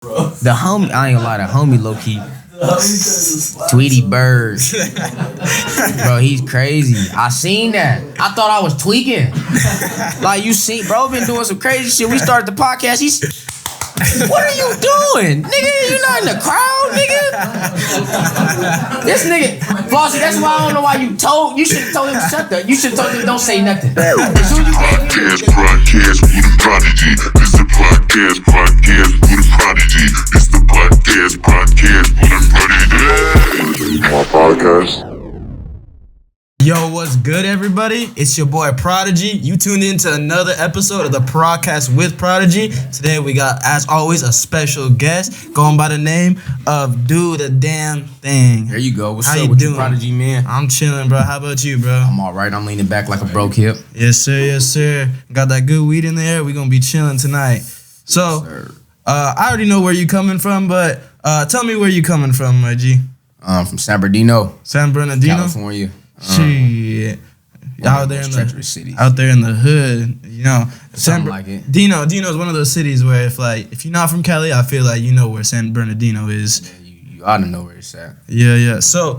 The homie, I ain't gonna lie, the homie low key. Tweety Bird. Bro, he's crazy. I seen that. I thought I was tweaking. Like, you see, bro, been doing some crazy shit. We started the podcast. What are you doing? Nigga, you not in the crowd, nigga? This nigga, Flossie, that's why I don't know why you should have told him shut up. You should have told him don't say nothing. Podcast with a prodigy. This the podcast with a prodigy. This the podcast with a prodigy. My podcast. Yo, what's good, everybody? It's your boy Prodigy. You tuned in to another episode of the Podcast with Prodigy. Today we got, as always, a special guest going by the name of Duda Damn Thing. There you go. What's How up you with doing? you, Prodigy, man? I'm chilling, bro. How about you, bro? I'm all right. I'm leaning back like a broke hip. Yes, sir. Yes, sir. Got that good weed in there. We gonna be chilling tonight. So, I already know where you coming from, but tell me where you coming from, my G. From San Bernardino, San Bernardino, California. Shit. Out there in the hood, you know. Something like it. Dino's one of those cities where if you're not from Cali, I feel like you know where San Bernardino is. Yeah, you ought to know where it's at. Yeah. So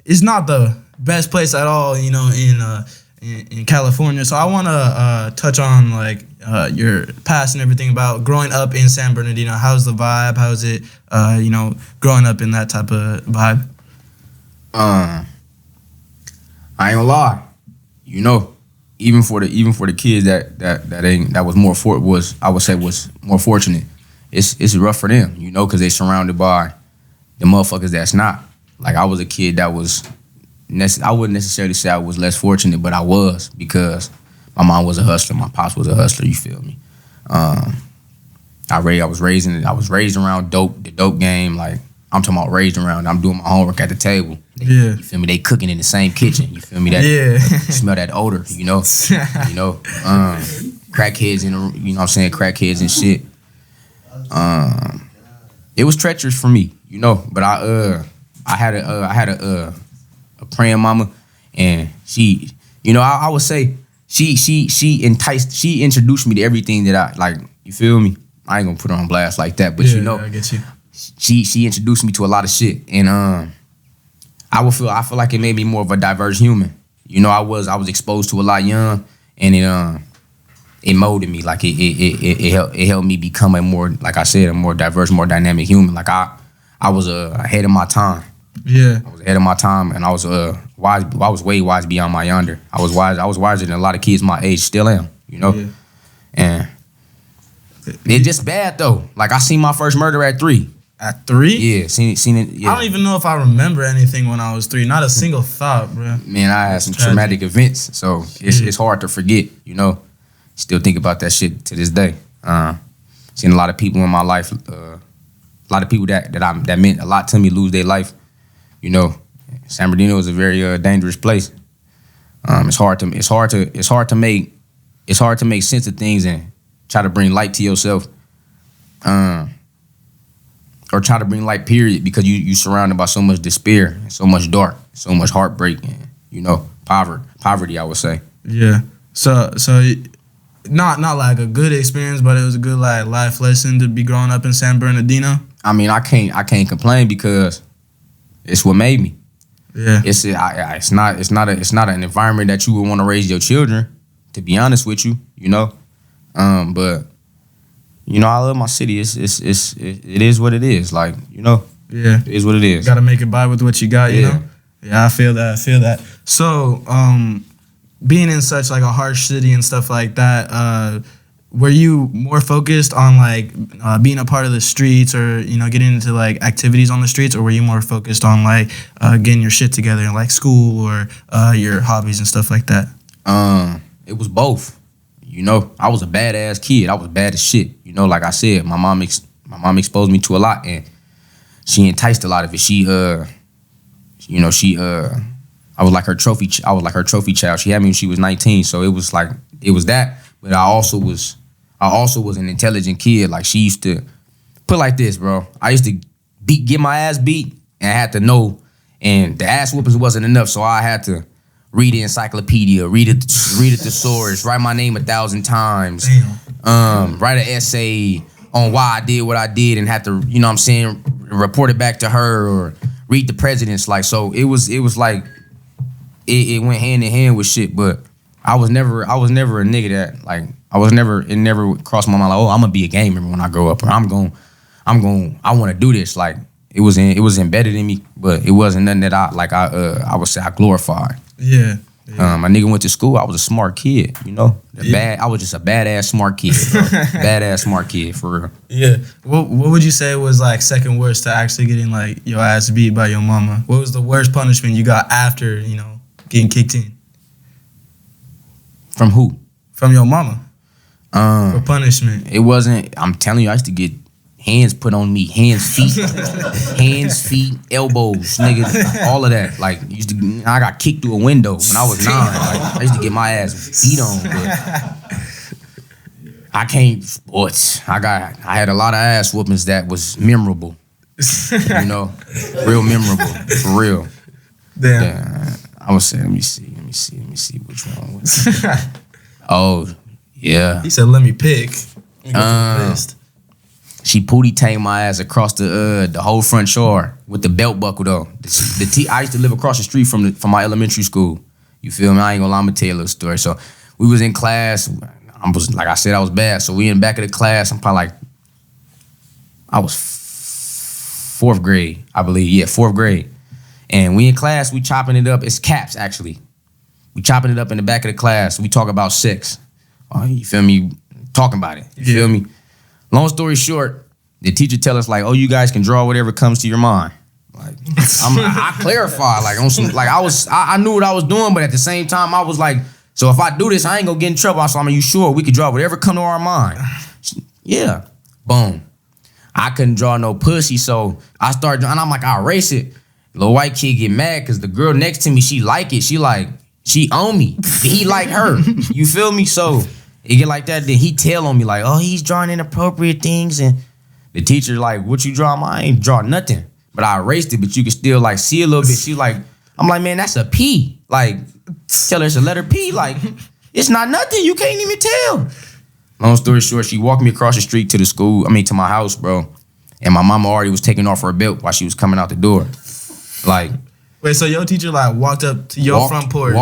it's not the best place at all, you know, in California. So I want to touch on your past and everything about growing up in San Bernardino. How's the vibe? How's it, growing up in that type of vibe? I ain't gonna lie, you know, even for the kids that was more fortunate. It's rough for them, you know, because they surrounded by the motherfuckers that's not. Like, I was a kid that was, I wouldn't necessarily say I was less fortunate, but I was, because my mom was a hustler, my pops was a hustler. You feel me? I was raised around the dope game. Like, I'm talking about raised around. I'm doing my homework at the table. You feel me? They cooking in the same kitchen. You feel me? You smell that odor. You know. Crackheads in the, you know what I'm saying? Crackheads and shit. It was treacherous for me, you know. But I had a praying mama, and she, you know, I would say she introduced me to everything that I like. You feel me? I ain't gonna put her on blast like that, but you know, I get you. She introduced me to a lot of shit, and I feel like it made me more of a diverse human. You know, I was exposed to a lot young, and it molded me. Like, it helped me become a more, like I said, a more diverse, more dynamic human. Like, I was ahead of my time. Yeah, I was ahead of my time, and I was wise. I was way wise beyond my yonder. I was wiser than a lot of kids my age still am. You know, and it's just bad though. Like, I seen my first murder at 3. At 3? Yeah, seen it. Yeah. I don't even know if I remember anything when I was 3. Not a single thought, bro. Man, I had some traumatic events, so it's hard to forget. You know, still think about that shit to this day. Seen a lot of people in my life, a lot of people that meant a lot to me lose their life. You know, San Bernardino is a very dangerous place. It's hard to make sense of things and try to bring light to yourself. Or try to bring light, period, because you surrounded by so much despair, and so much dark, so much heartbreak, and, you know, poverty, I would say. Yeah. So not like a good experience, but it was a good life lesson to be growing up in San Bernardino. I mean, I can't complain because it's what made me. Yeah. It's not an environment that you would want to raise your children, to be honest with you, you know. But you know, I love my city. It is what it is. Like, you know, yeah, it is what it is. Got to make it by with what you got, you know? Yeah, I feel that. So, being in such like a harsh city and stuff like that, were you more focused on like being a part of the streets, or, you know, getting into like activities on the streets, or were you more focused on like getting your shit together in like school or your hobbies and stuff like that? It was both. You know, I was a badass kid. I was bad as shit. You know, like I said, my mom exposed me to a lot, and she enticed a lot of it. I was like her trophy child. She had me when she was 19, so it was that. But I also was an intelligent kid. Like, she used to put like this, bro. I used to get my ass beat, and I had to know, and the ass whoopings wasn't enough, so I had to read the encyclopedia, read a thesaurus, write my name 1,000 times, write an essay on why I did what I did and had to, you know what I'm saying, report it back to her or read the presidents. Like, so it was like it went hand in hand with shit. But I was never a nigga that like it never crossed my mind like, oh, I'm gonna be a gamer when I grow up, or I want to do this. Like it was embedded in me, but it wasn't nothing that I would say I glorified. Yeah. My nigga went to school. I was a smart kid, you know. I was just a badass smart kid, bro. Badass smart kid for real. Yeah. What would you say was like second worst to actually getting like your ass beat by your mama? What was the worst punishment you got after, you know, getting kicked in? From who? From your mama. For punishment. It wasn't. I'm telling you, I used to get hands put on me, hands, feet, elbows, nigga, all of that. Like I got kicked through a window when I was 9. Like I used to get my ass beat on, but I can't sports. I had a lot of ass whoopings that was memorable. You know, real memorable, for real. Damn. Yeah, I would say, let me see which one was. Oh, yeah. He said, "Let me pick." Let me go through the list. She pootie tamed my ass across the whole front yard with the belt buckle though. I used to live across the street from my elementary school. You feel me? I ain't gonna lie, I'm gonna tell you a little story. So we was in class. Like I said, I was bad. So we in the back of the class. I'm probably like, I was 4th grade, I believe. Yeah, 4th grade. And we in class, we chopping it up. It's caps actually. We chopping it up in the back of the class. We talk about sex. Oh, you feel me? Talking about it. You feel me? Long story short, the teacher tell us like, oh, you guys can draw whatever comes to your mind. Like, I clarify like on some like I knew what I was doing, but at the same time I was like, so if I do this, I ain't gonna get in trouble. So I'm like, you sure we could draw whatever come to our mind? Yeah, boom. I couldn't draw no pussy, so I started drawing. I'm like, I'll erase it. Little white kid get mad because the girl next to me, she like it. She own me. He like her. You feel me? So it get like that, then he tell on me like, oh, he's drawing inappropriate things, and the teacher like, what you draw? I ain't draw nothing, but I erased it, but you can still like see a little bit. She like, I'm like, man, that's a P. Like, tell her it's a letter P. Like, it's not nothing. You can't even tell. Long story short, she walked me across the street to my house, bro, and my mama already was taking off her belt while she was coming out the door. Like, wait, so your teacher like walked up to your front porch,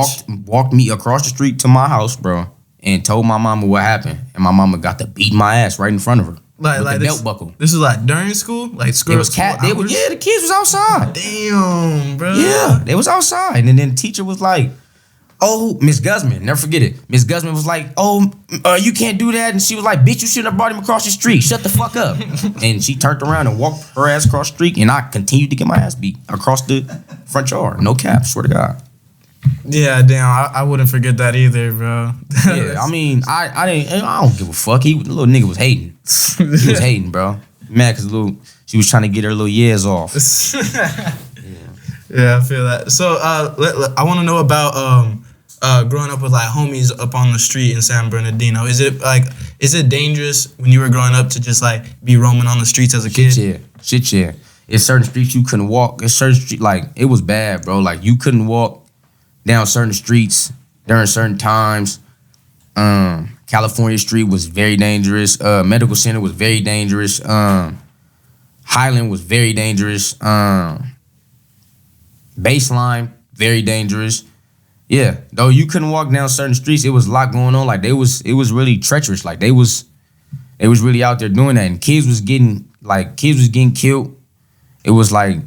walked me across the street to my house, bro, and told my mama what happened, and my mama got to beat my ass right in front of her with the belt buckle. This was like during school, like school. It was the kids was outside. Damn, bro. Yeah, they was outside, and then the teacher was like, "Oh, Miss Guzman, never forget it." Miss Guzman was like, "Oh, you can't do that," and she was like, "Bitch, you shouldn't have brought him across the street. Shut the fuck up." And she turned around and walked her ass across the street, and I continued to get my ass beat across the front yard. No cap, swear to God. Yeah, damn, I wouldn't forget that either, bro. Yeah, I mean, I don't give a fuck. The little nigga was hating. He was hating, bro. Mad because she was trying to get her little years off. Yeah, I feel that. So, I want to know about growing up with like homies up on the street in San Bernardino. Is it dangerous when you were growing up to just like be roaming on the streets as a kid? Shit, yeah. It's certain streets you couldn't walk. It's certain streets, like, it was bad, bro. Like, you couldn't walk down certain streets during certain times. California Street was very dangerous. Medical Center was very dangerous. Highland was very dangerous. Baseline, very dangerous. Yeah, though you couldn't walk down certain streets, it was a lot going on. Like, it was really treacherous. Like, they was really out there doing that, and kids was getting killed. It was like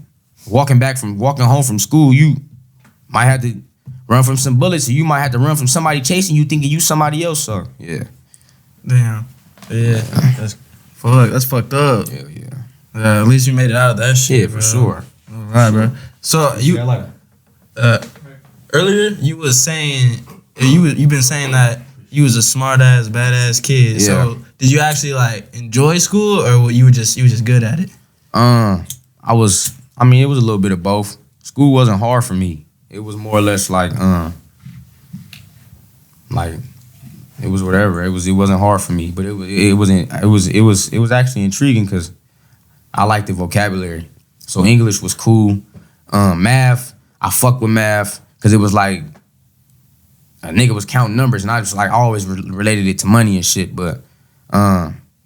walking home from school, you might have to run from some bullets, or you might have to run from somebody chasing you thinking you somebody else. So yeah. Damn. Yeah. That's fucked up. Yeah. At least you made it out of that shit. Yeah, for sure. All right, bro. So earlier you was saying you've been saying that you was a smart ass, badass kid. Yeah. So did you actually like enjoy school, or you were just good at it? It was a little bit of both. School wasn't hard for me. It was more or less like it was whatever. It wasn't hard for me, but it was actually intriguing because I liked the vocabulary. So English was cool. Math, I fucked with math because it was like a nigga was counting numbers, and I just like always related it to money and shit. But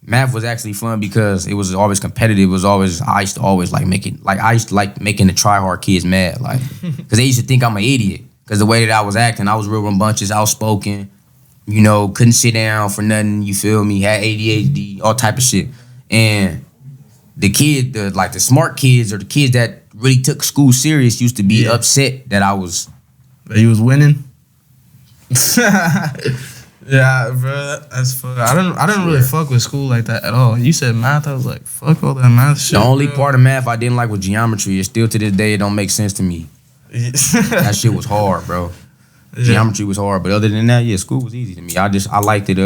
math was actually fun because it was always competitive. It was always I used to always like making the try hard kids mad, like because they used to think I'm an idiot because the way that I was acting, I was real rambunctious, outspoken, couldn't sit down for nothing. You feel me? Had ADHD, all type of shit. And the smart kids or the kids that really took school serious used to be upset that I was. That you was winning. Yeah, bro, that's fun. I didn't really fuck with school like that at all. You said math, I was like, fuck all that math shit. The only part of math I didn't like was geometry. It's still to this day, it don't make sense to me. That shit was hard, bro. Yeah. Geometry was hard, but other than that, yeah, school was easy to me. I liked it.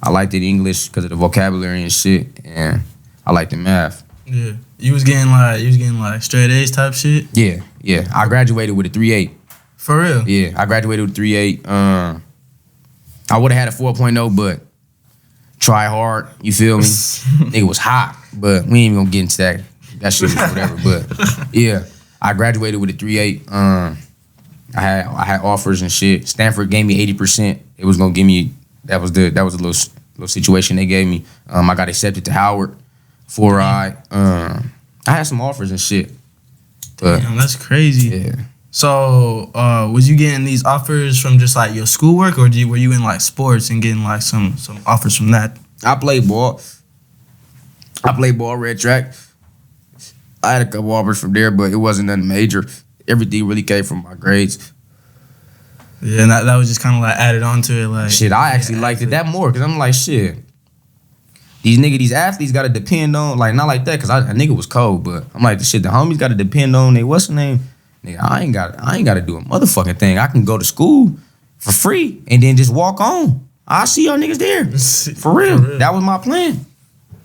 I liked it English because of the vocabulary and shit, and I liked the math. Yeah, you was getting like straight A's type shit. Yeah. I graduated with a 3.8. For real? Yeah, I graduated with 3.8. I would have had a 4.0, but try hard. You feel me? Nigga was hot, but we ain't even gonna get into that. That shit was whatever. But yeah, I graduated with a 3.8. I had offers and shit. Stanford gave me 80%. It was gonna give me. That was a little situation they gave me. I got accepted to Howard. I had some offers and shit. But damn, that's crazy. Yeah. So, was you getting these offers from just like your schoolwork, or were you in like sports and getting like some offers from that? I played ball. Red track. I had a couple offers from there, but it wasn't nothing major. Everything really came from my grades. Yeah, and that was just kind of like added on to it. Like shit, I actually liked it that more because I'm like, shit. These athletes got to depend on, like, not like that because a nigga was cold, but I'm like, the homies got to depend on what's the name? Nigga, I ain't got to do a motherfucking thing. I can go to school for free and then just walk on. I see y'all niggas there. For real. That was my plan.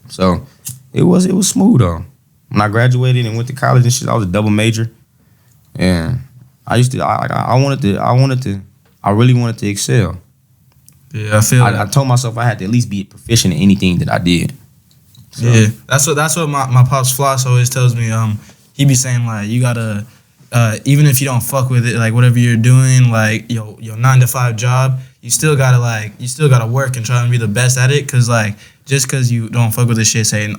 So it was smooth though. When I graduated and went to college and shit, I was a double major. And I really wanted to excel. Yeah, I feel I told myself I had to at least be proficient in anything that I did. So. Yeah, that's what my pops Floss always tells me. He be saying like you gotta even if you don't fuck with it, like whatever you're doing, like your 9-to-5 job, you still gotta work and try and be the best at it. Cause like just cause you don't fuck with this shit, saying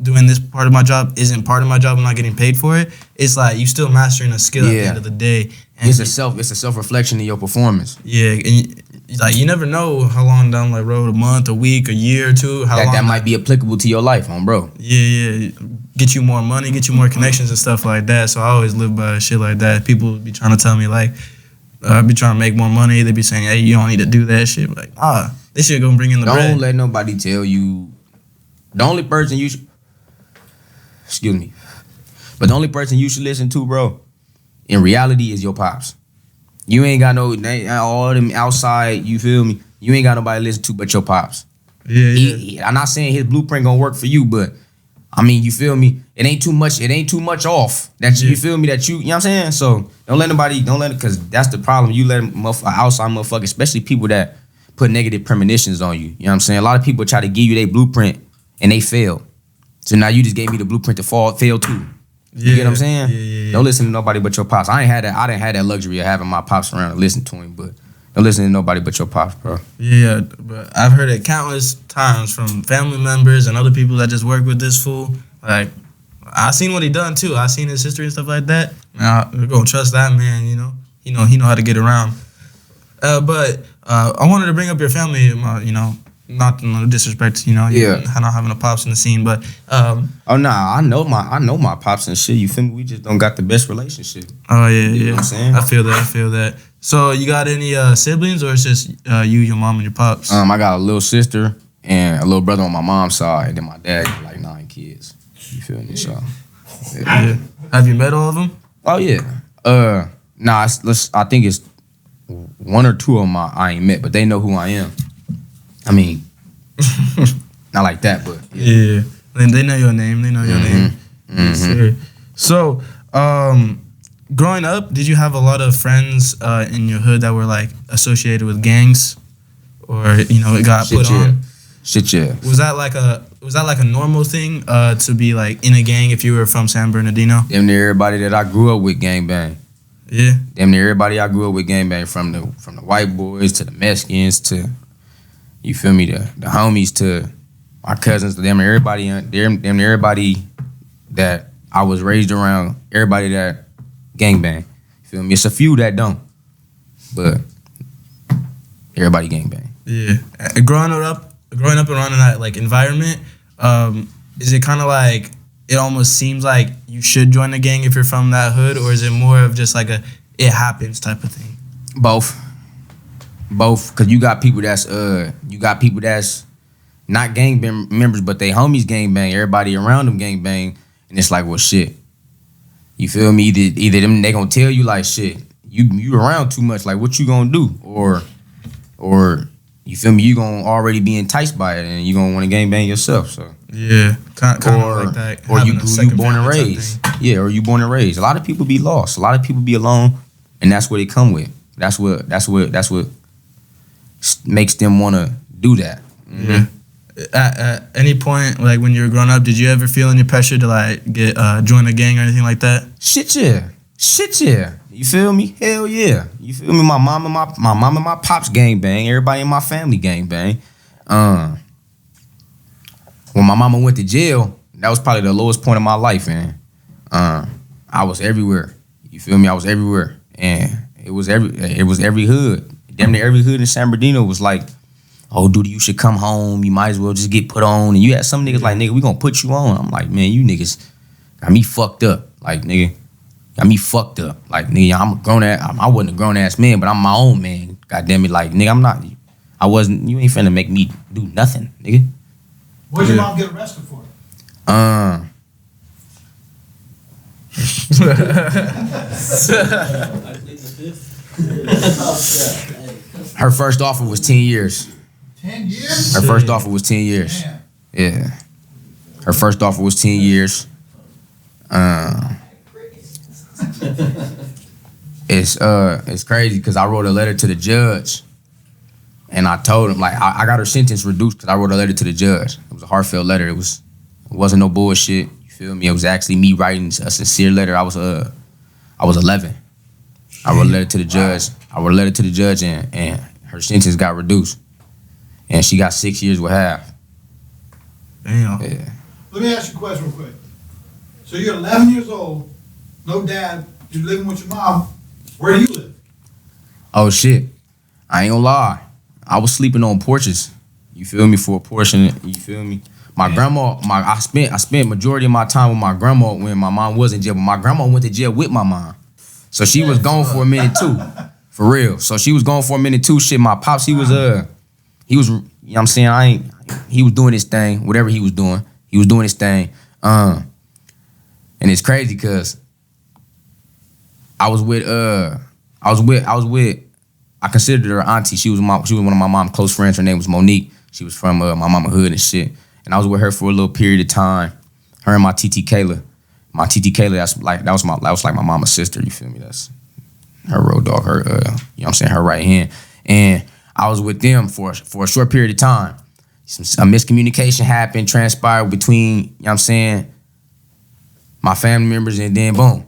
doing this part of my job isn't part of my job, I'm not getting paid for it. It's like you still mastering a skill at the end of the day. And it's a self reflection of your performance. Yeah, and like you never know how long down the road, a month, a week, a year or two, that might be applicable to your life, bro. Yeah. Get you more money, get you more connections and stuff like that. So I always live by shit like that. People be trying to tell me like, I be trying to make more money. They be saying, hey, you don't need to do that shit. Like, this shit gonna bring in the bread. Don't let nobody tell you. The only person you should, but the only person you should listen to, bro, in reality is your pops. You ain't got all them outside, you feel me? You ain't got nobody to listen to but your pops. Yeah. I'm not saying his blueprint gonna work for you, but I mean, you feel me? It ain't too much off. You feel me? That you know what I'm saying? So don't let it, cause that's the problem. You let outside motherfucker, especially people that put negative premonitions on you. You know what I'm saying? A lot of people try to give you their blueprint and they fail. So now you just gave me the blueprint to fail too. You get what I'm saying? Yeah. Don't listen to nobody but your pops. I didn't have that luxury of having my pops around to listen to him, but don't listen to nobody but your pops, bro. Yeah, but I've heard it countless times from family members and other people that just work with this fool. Like, I seen what he done too. I seen his history and stuff like that. Now we're gonna trust that man. You know, he know how to get around. But I wanted to bring up your family. Not no disrespect. Yeah. Not having a pops in the scene, but I know my pops and shit. You feel me? We just don't got the best relationship. Oh yeah, You know what I'm saying? I feel that. So you got any siblings, or it's just you, your mom, and your pops? I got a little sister and a little brother on my mom's side, and then my dad got like 9 kids. You feel me? So yeah. Have you met all of them? Oh yeah. I think it's 1 or 2 of them I ain't met, but they know who I am. I mean, not like that, but yeah. They know your name. They know your name. Mm-hmm. So, growing up, did you have a lot of friends in your hood that were like associated with gangs, or it got put on? Shit, yeah. Was that like a normal thing to be like in a gang if you were from San Bernardino? Damn near everybody that I grew up with gangbang. Yeah. Damn near everybody I grew up with gangbang, from the white boys to the Mexicans to You feel me? The homies to my cousins, to them, everybody that I was raised around, everybody that gangbang. You feel me? It's a few that don't, but everybody gangbang. Yeah. Growing up around in that like environment, is it kind of like it almost seems like you should join the gang if you're from that hood, or is it more of just like a it happens type of thing? Both, cause you got people that's not gang members, but they homies gang bang. Everybody around them gang bang, and it's like, well, shit. You feel me? Either them they gonna tell you like, shit, you around too much. Like, what you gonna do? Or you feel me? You gonna already be enticed by it, and you gonna want to gang bang yourself. So yeah, kind of like that. Or you born and raised. Yeah, or you born and raised. A lot of people be lost. A lot of people be alone, and that's what they come with. That's what makes them want to do that. Mm-hmm. Yeah. At any point, like when you were growing up, did you ever feel any pressure to like get join a gang or anything like that? Shit yeah. You feel me? Hell yeah. You feel me? My mom and my pops gang bang. Everybody in my family gang bang. When my mama went to jail, that was probably the lowest point of my life, man. I was everywhere. You feel me? I was everywhere, and it was every hood. Damn near every hood in San Bernardino was like, oh, Duda, you should come home. You might as well just get put on. And you had some niggas like, nigga, we gonna put you on. I'm like, man, you niggas got me fucked up. Like, nigga, got me fucked up. Like, nigga, I'm a grown ass. I wasn't a grown ass man, but I'm my own man. God damn it, like, nigga, you ain't finna make me do nothing, nigga. What did your mom get arrested for? Her first offer was 10 years. 10 years? Her first offer was 10 years. Damn. Yeah. Her first offer was 10 years. It's crazy because I wrote a letter to the judge, and I told him, like, I got her sentence reduced because I wrote a letter to the judge. It was a heartfelt letter. It wasn't no bullshit. You feel me? It was actually me writing a sincere letter. I was 11. I wrote a letter to the judge. And her sentence got reduced, and she got 6 years with half. Damn. Yeah. Let me ask you a question real quick. So you're 11 years old, no dad, you're living with your mom. Where do you live? Oh shit. I ain't gonna lie. I was sleeping on porches. You feel me? For a portion. You feel me? My grandma, I spent majority of my time with my grandma when my mom was in jail, but my grandma went to jail with my mom. So she was gone for a minute too. For real. So she was gone for a minute too. Shit, my pops, he was, you know what I'm saying? He was doing his thing, whatever he was doing. He was doing his thing. And it's crazy because I considered her auntie. She was one of my mom's close friends. Her name was Monique. She was from my mama hood and shit. And I was with her for a little period of time. Her and my TT Kayla. My TT Kayla, that was like my mama's sister. You feel me? That's her road dog. Her, you know what I'm saying? Her right hand. And I was with them for a short period of time. A miscommunication happened, transpired between, you know what I'm saying, my family members, and then boom.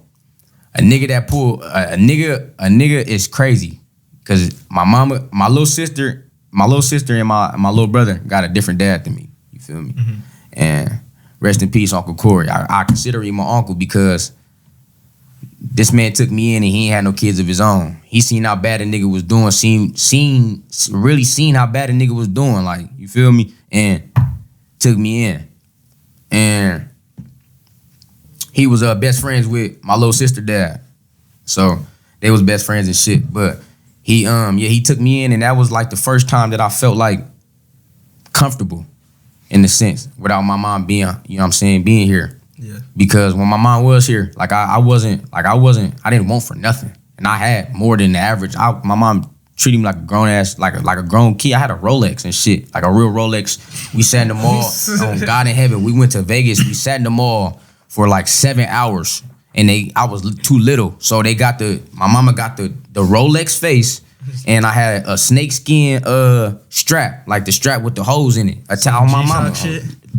A nigga is crazy. Cause my little sister and my little brother got a different dad than me. You feel me? Mm-hmm. And rest in peace, Uncle Corey. I consider him my uncle because this man took me in and he ain't had no kids of his own. He seen how bad a nigga was doing, really seen how bad a nigga was doing, like, you feel me? And took me in. And he was best friends with my little sister dad. So they was best friends and shit. But he took me in, and that was like the first time that I felt like comfortable in the sense without my mom being, you know what I'm saying, being here. Yeah. Because when my mom was here, like I didn't want for nothing. And I had more than the average. My mom treated me like a grown ass, like a grown kid. I had a Rolex and shit, like a real Rolex. We sat in the mall. On God in heaven, we went to Vegas. We sat in the mall for like 7 hours, and I was too little, so my mama got the Rolex face, and I had a snakeskin strap, like the strap with the holes in it. I tell my mama,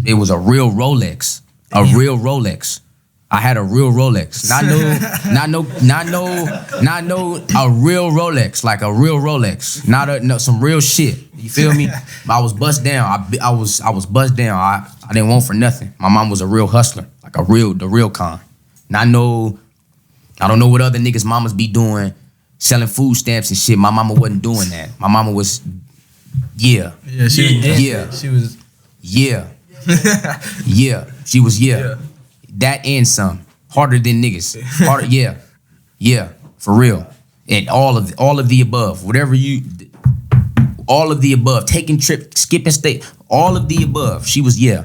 it was a real Rolex, real Rolex. I had a real Rolex. Not a real Rolex, like a real Rolex. Not some real shit. You feel me? I was bust down. I was bust down. I didn't want for nothing. My mom was a real hustler, like the real kind. And I don't know what other niggas' mamas be doing, selling food stamps and shit. My mama wasn't doing that. My mama was, Yeah, she was. Yeah. She was, That and some. Harder than niggas. Harder, yeah. For real. And all of the above. All of the above. Taking trip, skipping state. All of the above. She was, Yeah.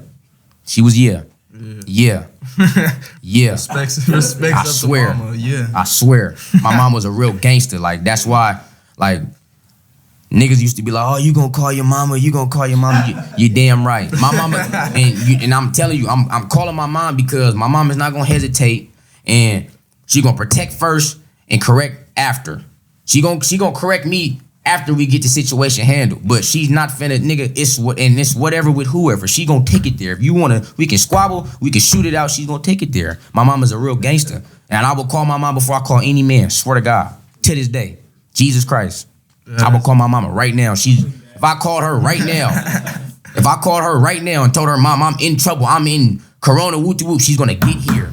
Respect I swear. mama, yeah. I swear. My mom was a real gangster. Like, that's why, like, niggas used to be like, oh, you gonna call your mama? You damn right. My mama, and I'm telling you, I'm calling my mom because my mom is not gonna hesitate, and she gonna protect first and correct after. She gonna correct me after we get the situation handled, but she's not finna, nigga, it's whatever with whoever. She gonna take it there. If you wanna, we can squabble, we can shoot it out, she's gonna take it there. My mom is a real gangster, and I will call my mom before I call any man, swear to God, to this day. Jesus Christ. I would call my mama right now. If I called her right now and told her, Mom, I'm in trouble, I'm in Corona, whoop, she's gonna get here.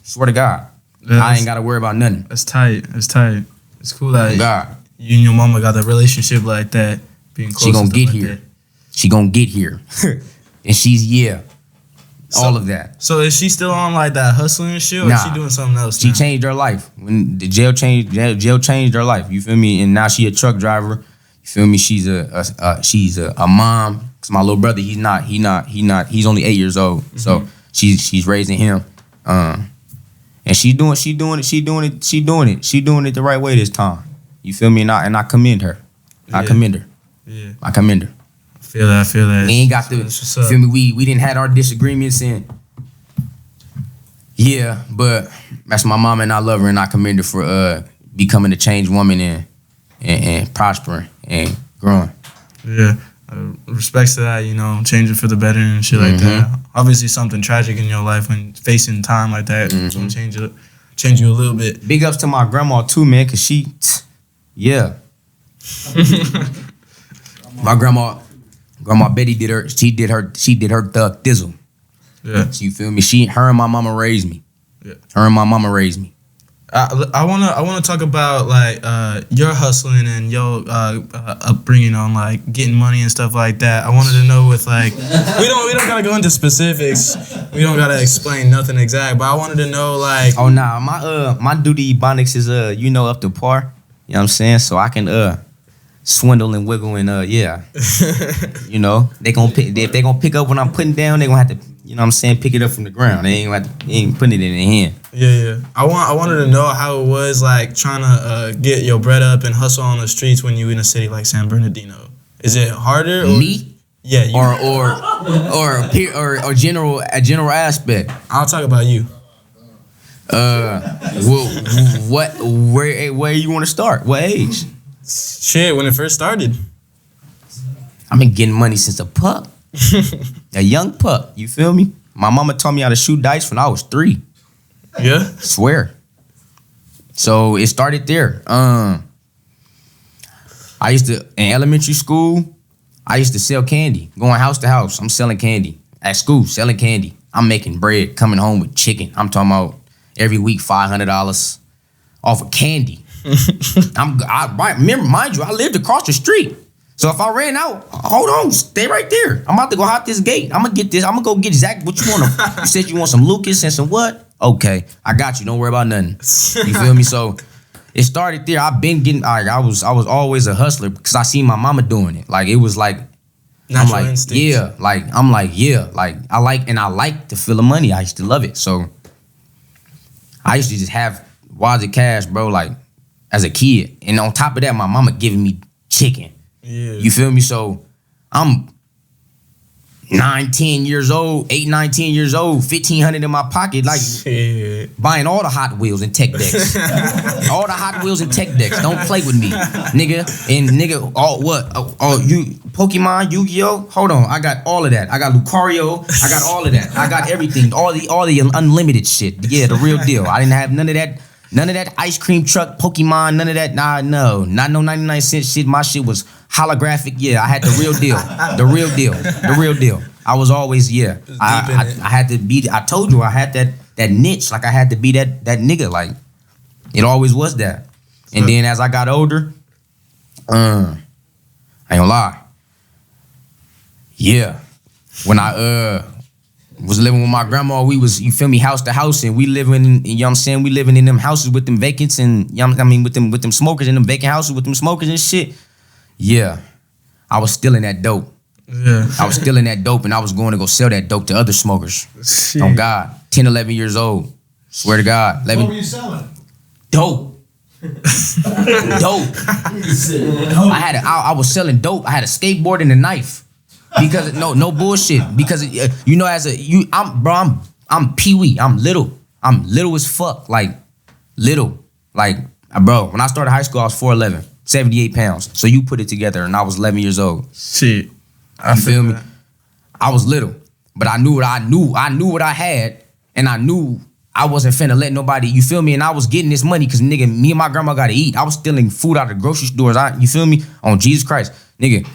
Swear to God. I ain't gotta worry about nothing. It's tight. It's cool that God. You and your mama got a relationship like that. Being close. She gonna get here. She gonna get here. And she's, all of that. So is she still on like that hustling shit, or is she doing something else? She changed her life. When the jail changed her life. You feel me? And now she a truck driver. You feel me? She's a mom. Cause my little brother, he's only 8 years old. Mm-hmm. So she's raising him. And she's doing it the right way this time. You feel me? And I commend her. I commend her. Yeah. I commend her. Feel that. We ain't got to, feel me, we didn't have our disagreements, and but that's my mama, and I love her, and I commend her for becoming a changed woman and prospering and growing. Yeah. Respects to that, changing for the better and shit like that. Obviously something tragic in your life when facing time like that, it's gonna change you a little bit. Big ups to my grandma too, man, cause she my grandma Betty did her thug thizzle. Yeah. So you feel me? Her and my mama raised me. Yeah. Her and my mama raised me. I wanna talk about like your hustling and your upbringing on like getting money and stuff like that. I wanted to know with like we don't gotta go into specifics. We don't gotta explain nothing exact. But I wanted to know like my Duda Ebonics is up to par. You know what I'm saying? So I can swindle and wiggle and they gonna pick, if they gonna pick up when I'm putting down, they gonna have to, you know what I'm saying, pick it up from the ground. They ain't putting it in their hand. Yeah. I wanted to know how it was like trying to get your bread up and hustle on the streets when you in a city like San Bernardino. Is it harder? Or? Me? Yeah. You. Or a general aspect. I'll talk about you. Where you want to start? What age? Shit, when it first started. I've been getting money since a pup. A young pup, you feel me? My mama taught me how to shoot dice when I was 3. Yeah? Swear. So it started there. I used to, in elementary school, I used to sell candy. Going house to house, I'm selling candy. At school, selling candy. I'm making bread, coming home with chicken. I'm talking about every week $500 off of candy. Remember, mind you, I lived across the street. So if I ran out, hold on, stay right there. I'm about to go out this gate. I'm gonna get this. I'm gonna go get exactly what you want. You said you want some Lucas and some what? Okay, I got you. Don't worry about nothing. You feel me? So it started there. I've been getting. I was always a hustler because I seen my mama doing it. Like it was like. Natural I'm like, instinct. I like to feel the money. I used to love it. So I used to just have wads of cash, bro, like as a kid. And on top of that, my mama giving me chicken. Yeah. You feel me? So I'm 9, 10 years old, 8, 9, 10 years old, 1,500 in my pocket, like buying all the Hot Wheels and tech decks. All the Hot Wheels and tech decks. Don't play with me, nigga. And nigga, all what? Oh, you Pokemon, Yu-Gi-Oh? Hold on, I got all of that. I got Lucario, I got all of that. I got everything, all the unlimited shit. Yeah, the real deal. I didn't have none of that. None of that ice cream truck, Pokemon, none of that. Nah, no. Not no 99-cent shit. My shit was holographic. Yeah, I had the real deal. The real deal. The real deal. I was always, yeah. I had to be, I told you I had that niche. Like I had to be that nigga. Like it always was that. And then as I got older, I ain't gonna lie. Yeah. When I was living with my grandma, we was, you feel me, house to house, and we living, you know what I'm saying, we living in them houses with them vacants and, you know what I mean, with them smokers in them vacant houses with them smokers and shit. Yeah. I was stealing that dope. Yeah. I was stealing that dope and I was going to go sell that dope to other smokers. Shit. Oh God. 10, 11 years old. Swear to God. What were you selling? Dope. Dope. I was selling dope. I had a skateboard and a knife. Because no bullshit. Because you know, I'm Pee-wee. I'm little as fuck. Like little. Like bro, when I started high school, I was 4'11", 78 pounds. So you put it together, and I was 11 years old. Shit, I feel me. I was little, but I knew what I knew. I knew what I had, and I knew I wasn't finna let nobody. You feel me? And I was getting this money because nigga, me and my grandma gotta eat. I was stealing food out of the grocery stores. You feel me? On Jesus Christ, nigga.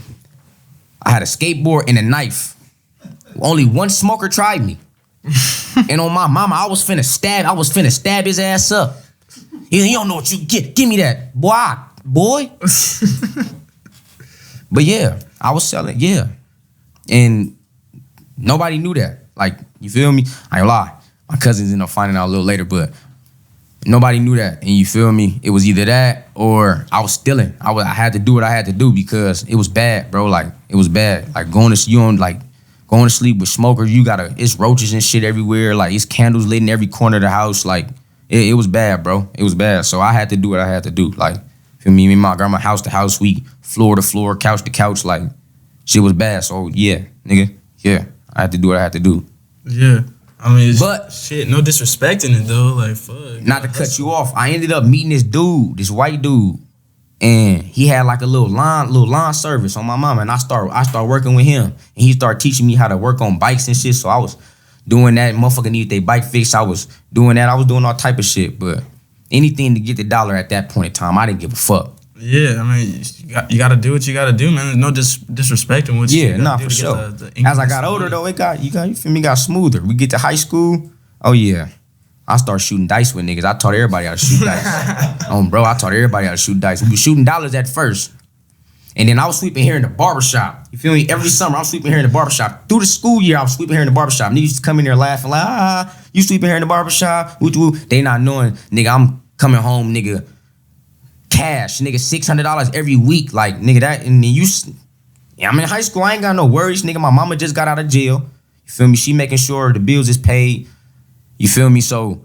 I had a skateboard and a knife. Only one smoker tried me. And on my mama, I was finna stab his ass up. You don't know what you get. Give me that. Boy. But yeah, I was selling, yeah. And nobody knew that. Like, you feel me? I ain't lie. My cousins ended up finding out a little later, but nobody knew that. And you feel me? It was either that or I was stealing. I had to do what I had to do because it was bad, bro. Like, it was bad. Like, going to sleep with smokers, it's roaches and shit everywhere. Like, it's candles lit in every corner of the house. Like, it was bad, bro. It was bad. So I had to do what I had to do. Like, feel me? Me and my grandma, house to house, we floor to floor, couch to couch. Like, shit was bad. So yeah, nigga, yeah, I had to do what I had to do. Yeah. I mean, but shit, no disrespecting it though. Like, fuck. Not to cut you off, I ended up meeting this white dude, and he had like a little lawn service on my mama, and I start working with him, and he started teaching me how to work on bikes and shit. So I was doing that. Motherfucker needed their bike fixed. I was doing that. I was doing all type of shit, but anything to get the dollar at that point in time, I didn't give a fuck. Yeah, I mean, you got to do what you got to do, man. There's no disrespecting what you got to do. For sure. As I got older, though, you feel me, got smoother. We get to high school, oh yeah, I start shooting dice with niggas. I taught everybody how to shoot dice. Bro, I taught everybody how to shoot dice. We were shooting dollars at first, and then I was sweeping here in the barbershop. You feel me? Every summer, I'm sweeping here in the barbershop. Through the school year, I was sweeping here in the barbershop. Niggas used to come in there laughing like, you sweeping here in the barbershop? Woo. They not knowing, nigga, I'm coming home, nigga, cash, nigga, $600 every week, like, nigga, that, and then I'm in high school, I ain't got no worries, nigga, my mama just got out of jail, you feel me, she making sure the bills is paid, you feel me, so,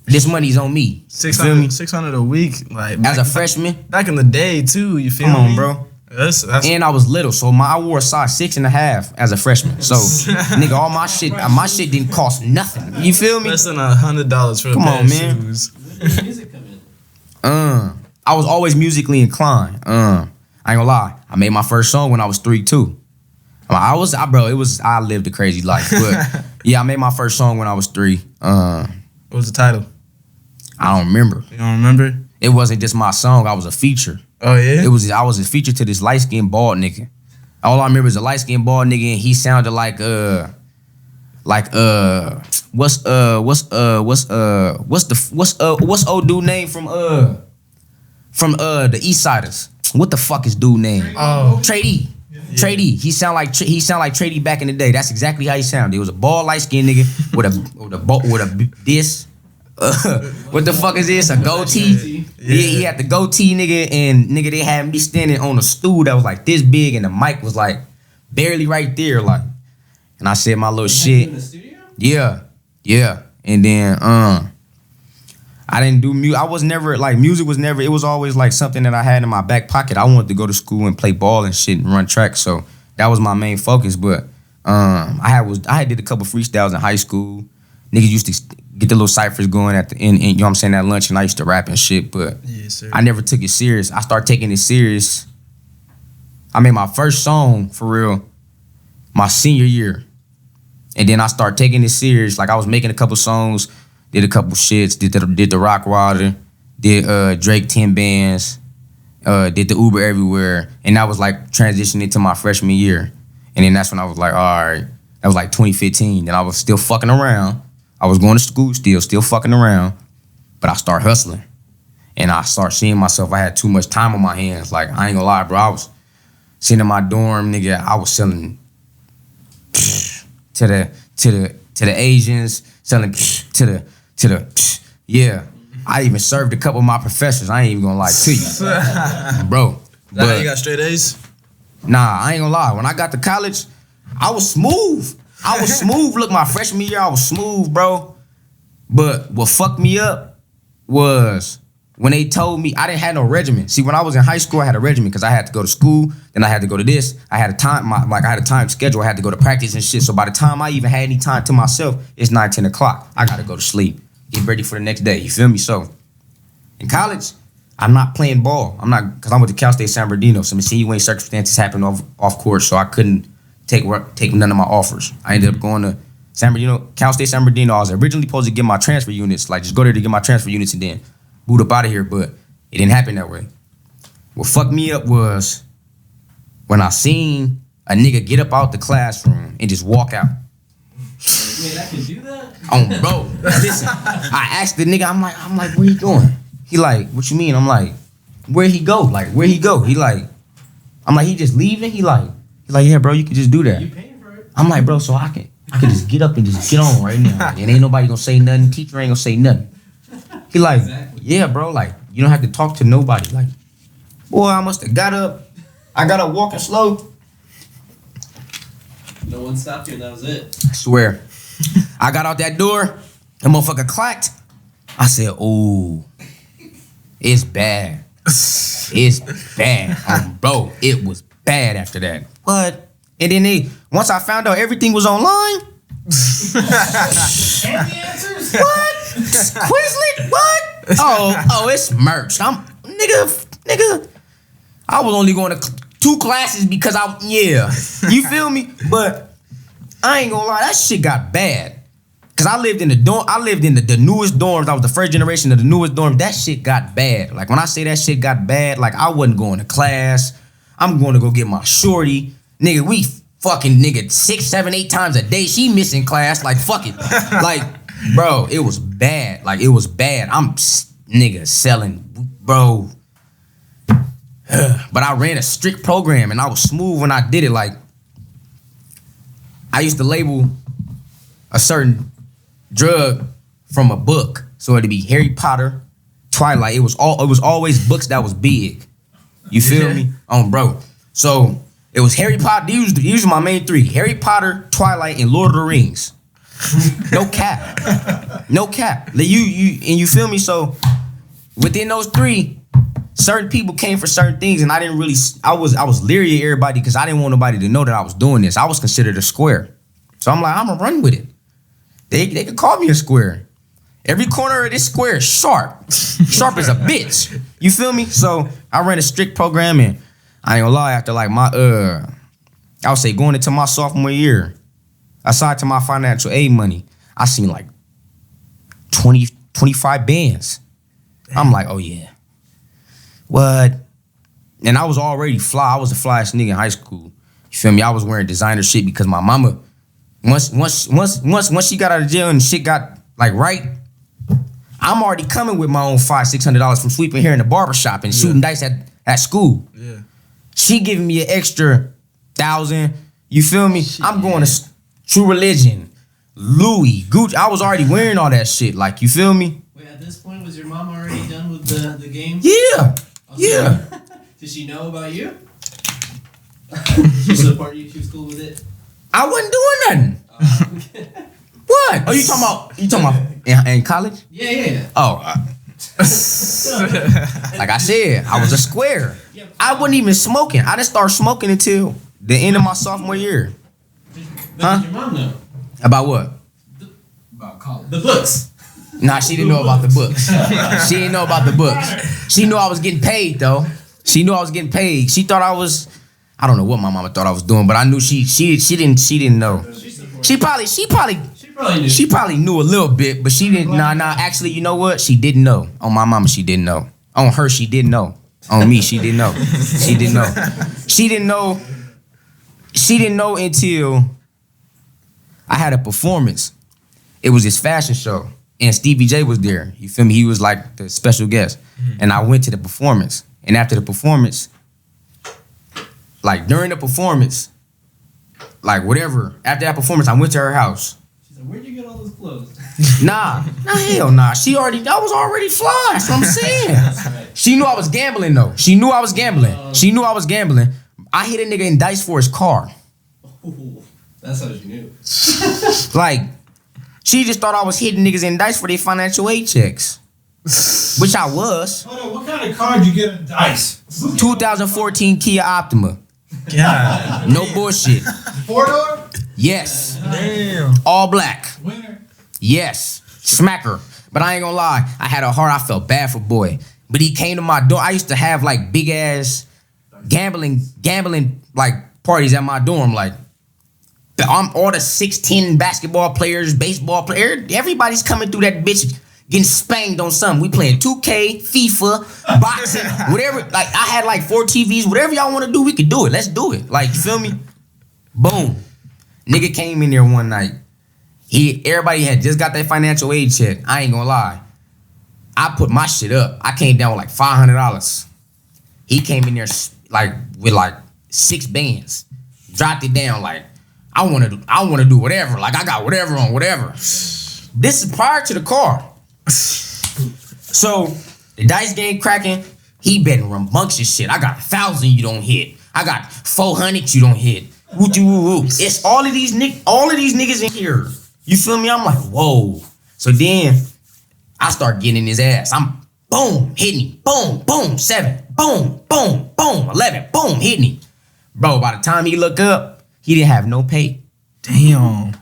this money's on me, $600 a week, like, as a freshman, back in the day, too, you feel me? Come on, bro. That's and I was little, so I wore a size 6.5 as a freshman, so, nigga, all my shit didn't cost nothing, you feel me? Less than $100 for a pair of shoes. Where's the music coming in? I was always musically inclined. I ain't gonna lie. I made my first song when I was 3 too. I lived a crazy life. But yeah, I made my first song when I was 3. What was the title? I don't remember. You don't remember? It wasn't just my song. I was a feature. Oh yeah? I was a feature to this light-skinned bald nigga. All I remember is a light-skinned bald nigga, and he sounded like what's old dude name from the East Siders? What the fuck is dude name? Oh, Trady. Yeah. Trady. He sound like Trady back in the day. That's exactly how he sounded. It was a bald light skinned nigga with a this. What the fuck is this? A goatee? Yeah, he had the goatee, nigga, and nigga, they had me standing on a stool that was like this big, and the mic was like barely right there, like. And I said my little shit. In the studio? Yeah. And then I didn't do music. I was never like, music was never, it was always like something that I had in my back pocket. I wanted to go to school and play ball and shit and run track. So that was my main focus. But I had did a couple freestyles in high school. Niggas used to get the little ciphers going at the end, you know what I'm saying, at lunch, and I used to rap and shit, but Yes, sir. I never took it serious. I started taking it serious. I made my first song, for real, my senior year. And then I started taking it serious. Like, I was making a couple songs, did a couple shits, did the Rock Water, did Drake 10 bands, did the Uber Everywhere, and that was like transitioning into my freshman year. And then that's when I was like, all right, that was like 2015. Then I was still fucking around. I was going to school still fucking around, but I started hustling. And I started seeing myself, I had too much time on my hands. Like, I ain't gonna lie, bro, I was sitting in my dorm, nigga, I was selling to the Asians, selling to the yeah. I even served a couple of my professors. I ain't even gonna lie to you, bro. But you got straight A's? Nah, I ain't gonna lie. When I got to college, I was smooth. Look, my freshman year, I was smooth, bro. But what fucked me up was when they told me I didn't have no regimen. See, when I was in high school, I had a regimen because I had to go to school, then I had to go to this. I had a time schedule. I had to go to practice and shit. So by the time I even had any time to myself, it's 9, 10 o'clock. I gotta go to sleep, get ready for the next day. You feel me? So in college, I'm not playing ball. I'm not, because I went to Cal State San Bernardino. Some insinuating circumstances happened off court, so I couldn't take none of my offers. I ended up going to Cal State San Bernardino. I was originally supposed to get my transfer units, like just go there to get my transfer units and then boot up out of here, but it didn't happen that way. What fucked me up was when I seen a nigga get up out the classroom and just walk out. Wait, I can do that? Oh, bro, listen. I asked the nigga, I'm like, where he going? He like, what you mean? I'm like, where he go? Like, where he go? He like, I'm like, he just leaving? He like, yeah, bro, you can just do that. You paying for it? I'm like, bro, so I can just get up and just get on right now. And ain't nobody gonna say nothing. Teacher ain't gonna say nothing. He like, Exactly. yeah, bro, like, you don't have to talk to nobody. Like, boy, I must have got up. I got up walking slow. No one stopped you and that was it. I swear. I got out that door, the motherfucker clacked. I said, ooh, it's bad. It's bad. Bro, it was bad after that. But, and then once I found out everything was online. And the answers? What? Quizlet? What? Oh, it's merch. Nigga. I was only going to 2 classes because you feel me? But I ain't gonna lie, that shit got bad. Cause I lived in the dorm. I lived in the newest dorms. I was the first generation of the newest dorms. That shit got bad. Like when I say that shit got bad, like I wasn't going to class. I'm going to go get my shorty. Nigga, we fucking 6, 7, 8 times a day. She missing class. Like fuck it. Like, bro, it was bad. Like it was bad. I'm nigga selling, bro. But I ran a strict program and I was smooth when I did it. Like I used to label a certain drug from a book. So it'd be Harry Potter, Twilight. It was always books that was big. You feel me? Bro. So it was Harry Potter. These were my main 3. Harry Potter, Twilight, and Lord of the Rings. No cap. No cap. You feel me? So within those 3, certain people came for certain things, and I didn't really. I was leery of everybody because I didn't want nobody to know that I was doing this. I was considered a square, so I'm like, I'm gonna run with it. They could call me a square. Every corner of this square is sharp, sharp as a bitch. You feel me? So I ran a strict program, and I ain't gonna lie. After like my I would say going into my sophomore year, aside to my financial aid money, I seen like 20, 25 bands. I'm like, oh yeah. What? And I was already fly. I was the flyest nigga in high school. You feel me? I was wearing designer shit because my mama, once she got out of jail and shit got like right, I'm already coming with my own $500-$600 from sweeping hair in the barbershop and shooting dice at school. Yeah. She giving me an extra 1,000. You feel me? I'm going to True Religion, Louis, Gucci. I was already wearing all that shit. Like, you feel me? Wait, at this point, was your mom already done with the game? Yeah. Oh, Yeah. Did she know about you? She supported you? She was cool with it? I wasn't doing nothing. What? Oh, you talking about in college? Yeah. Oh, like I said, I was a square. I wasn't even smoking. I didn't start smoking until the end of my sophomore year. What did your mom know? About what? About college. The books. Nah, she didn't know about the books. She didn't know about the books. She knew I was getting paid though. She knew I was getting paid. She thought I was. I don't know what my mama thought I was doing, but I knew she didn't know. She probably knew a little bit, but she didn't. Nah. Actually, you know what? She didn't know. On my mama, she didn't know. On her, she didn't know. On me, she didn't know. She didn't know. She didn't know. She didn't know until I had a performance. It was this fashion show, and Stevie J was there. You feel me? He was like the special guest, and I went to the performance. And after the performance, like during the performance, like whatever, after that performance, I went to her house. She said, "Where'd you get all those clothes?" Nah, hell nah. I was already fly. That's what I'm saying. Right. She knew I was gambling though. She knew I was gambling. I hit a nigga in dice for his car. Ooh, that's how she knew. Like, she just thought I was hitting niggas in dice for their financial aid checks. Which I was. Hold on, what kind of car did you get in dice? 2014 Kia Optima. God. No bullshit. 4-door? Yes. Damn. All black. Winner. Yes. Smacker. But I ain't gonna lie. I had a heart. I felt bad for boy. But he came to my door. I used to have like big ass gambling like parties at my dorm. Like, I'm all the 6'10" basketball players, baseball players. Everybody's coming through that bitch getting spanked on something. We playing 2K, FIFA, boxing, whatever. Like, I had like 4 TVs. Whatever y'all want to do, we could do it. Let's do it. Like, you feel me? Boom. Nigga came in there one night. Everybody had just got that financial aid check. I ain't gonna lie. I put my shit up. I came down with like $500. He came in there like with like 6 bands. Dropped it down like, I wanna do whatever. Like, I got whatever on whatever. This is prior to the car. So the dice game cracking. He betting rambunctious shit. I got 1,000 you don't hit. I got 400 you don't hit. Woo. It's all of these niggas in here. You feel me? I'm like, whoa. So then I start getting in his ass. I'm boom, hitting him. Boom, 7. Boom, 11. Boom, hitting him. Bro, by the time he looked up, he didn't have no pay. Damn.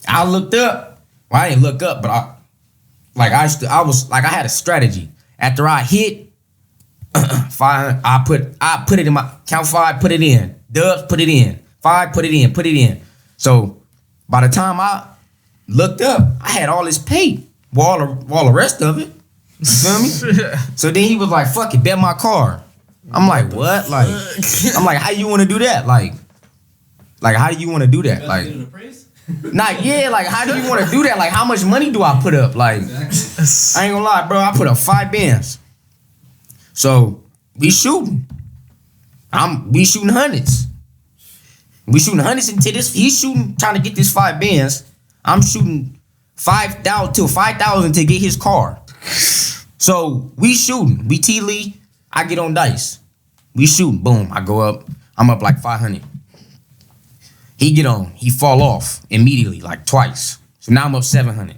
I looked up. Well, I didn't look up, but I had a strategy. After I hit 5, I put it in my count 5, put it in. Dubs, put it in. 5, put it in. So by the time I looked up, I had all this pay. All the rest of it. You feel me? So then he was like, fuck it, bet my car. I'm like, what? Like, I'm like, how you want to do that? Like, how do you want to do that? Like, like, how do you want to do that? Like, how much money do I put up? Like, I ain't gonna lie, bro. I put up 5 bands. So we shooting. We shooting hundreds. We shooting hundreds into this. He's shooting, trying to get this 5 bands. I'm shooting 5,000 to get his car. So we shooting. We T-Lee. I get on dice. We shooting. Boom. I go up. I'm up like 500. He get on. He fall off immediately, like twice. So now I'm up 700.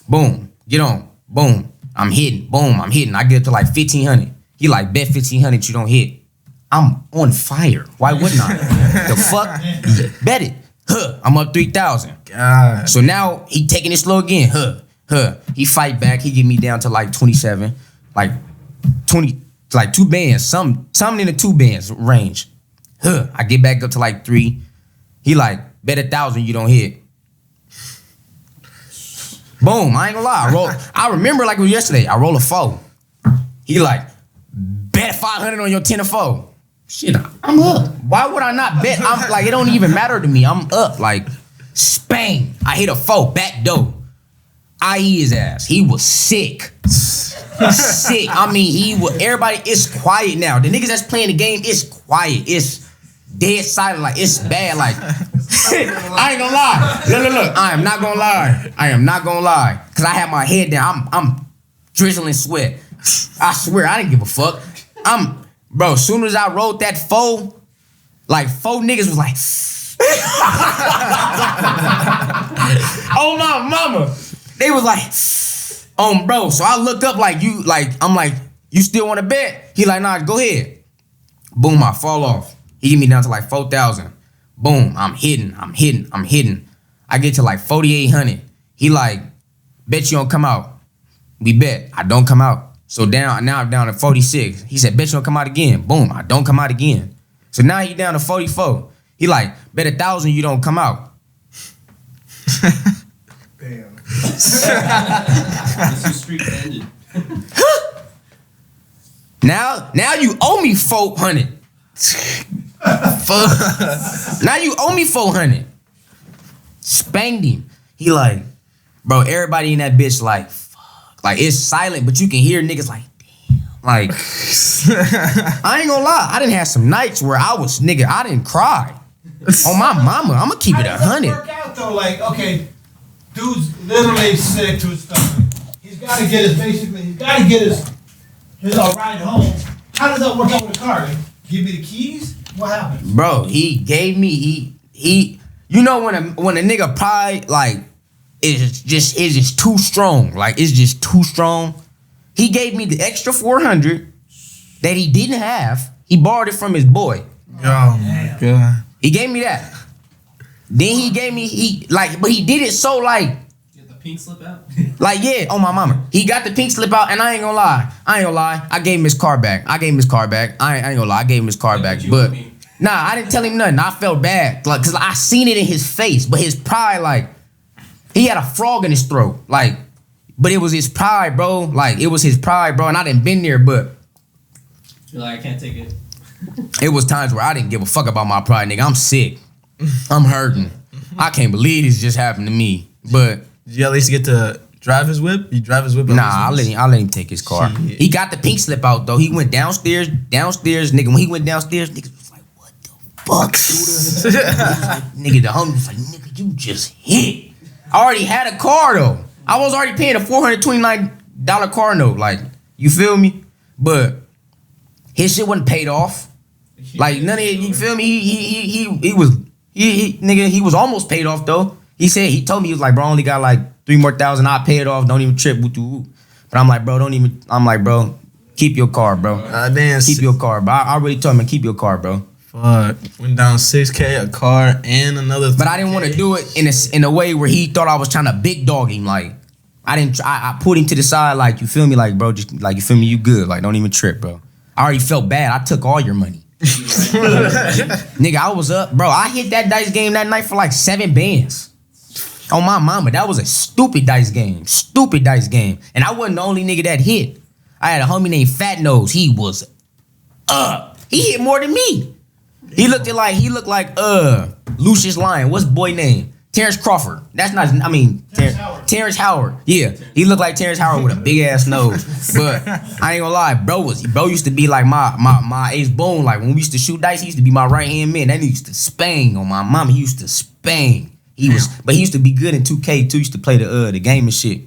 Boom. Get on. Boom. I'm hitting. Boom. I'm hitting. I get up to like 1,500. He like, bet 1,500 you don't hit. I'm on fire. Why wouldn't I? The fuck? Bet it. I'm up 3,000. God. So now he taking it slow again. He fight back. He get me down to like 27. Like 20, like 2 bands. Something in the 2 bands range. I get back up to like 3. He like, bet 1,000 you don't hit. Boom, I ain't gonna lie. I remember like it was yesterday. I roll a 4. He like, bet 500 on your 10 or 4. Shit, I'm up. Why would I not bet? I'm like, it don't even matter to me. I'm up. Like, Spain. I hit a 4, back door. I eat his ass. He was sick. Sick. I mean, everybody, it's quiet now. The niggas that's playing the game, it's quiet. It's dead silent. Like, it's bad. Like, I ain't gonna lie. Look. I am not gonna lie. Cause I had my head down. I'm drizzling sweat. I swear, I didn't give a fuck. Bro, as soon as I rolled that 4, like 4 niggas was like, oh my mama. They was like, bro. So I look up I'm like, you still want to bet? He like, nah, go ahead. Boom, I fall off. He get me down to like 4,000. Boom, I'm hitting. I get to like 4,800. He like, bet you don't come out. We bet. I don't come out. So now I'm down to 46. He said, bet you don't come out again. Boom, I don't come out again. So now he down to 44. He like, bet 1,000 you don't come out. Damn. This is street ended. Now you owe me 400. Now you owe me 400. Spanked him. He like, bro, everybody in that bitch like, fuck. Like, it's silent, but you can hear niggas like, damn. Like, I ain't gonna lie. I done had some nights where I didn't cry. On my mama, I'm gonna keep it How does that 100. work out though? Like, okay, dude's literally sick to his stomach. He's got to get his ride home. How does that work out with the car? Like, give me the keys? What happens? Bro, he gave me, you know when a nigga pride, like, it's just too strong. Like, it's just too strong. He gave me the extra 400 that he didn't have. He borrowed it from his boy. Oh my God. He gave me that. Then he gave me, but he did it so like, Get the pink slip out. like, yeah, on my mama. He got the pink slip out, and I ain't gonna lie. I gave him his car back. I ain't gonna lie. I gave him his car back. But, nah, I didn't tell him nothing. I felt bad. Like, cause I seen it in his face. But his pride, like, he had a frog in his throat. Like, but it was his pride, bro. Like, it was his pride, bro. And I didn't been there, but You're like, I can't take it. it was times where I didn't give a fuck about my pride, nigga. I'm sick. I'm hurting. I can't believe this just happened to me. But Did you at least get to drive his whip? You drive his whip? at nah, least I let him take his car. Shit. He got the pink slip out though. He went downstairs, nigga. When he went downstairs, niggas was like, what the fuck, Duda? Like, nigga, the homie was like, nigga, you just hit. I already had a car though. I was already paying a $429 car note. Like, you feel me? But his shit wasn't paid off. Like, none of it, you feel me? He was almost paid off though. He told me, he was like, bro, I only got like 3 more thousand. I pay it off. Don't even trip. But I'm like, bro, keep your car, bro. Damn. Keep your car, bro. I already told him, keep your car, bro. Fuck. Went down $6K, a car, and another. But I didn't want to do it in a way where he thought I was trying to big dog him. Like, I put him to the side, like, you feel me? Like, bro, just like, you feel me? You good. Like, don't even trip, bro. I already felt bad. I took all your money. Nigga, I was up, bro. I hit that dice game that night for like 7 bands. On my mama, that was a stupid dice game. And I wasn't the only nigga that hit. I had a homie named Fat Nose. He was up. He hit more than me. He looked like Lucius Lyon. What's boy name? Terrence Crawford. That's not. I mean, Terrence Howard. Yeah, he looked like Terrence Howard with a big ass nose. But I ain't gonna lie, bro used to be like my ace bone. Like when we used to shoot dice, he used to be my right hand man. That nigga used to spang on my mama. He used to spang. But he used to be good in 2K too. He used to play the game and shit.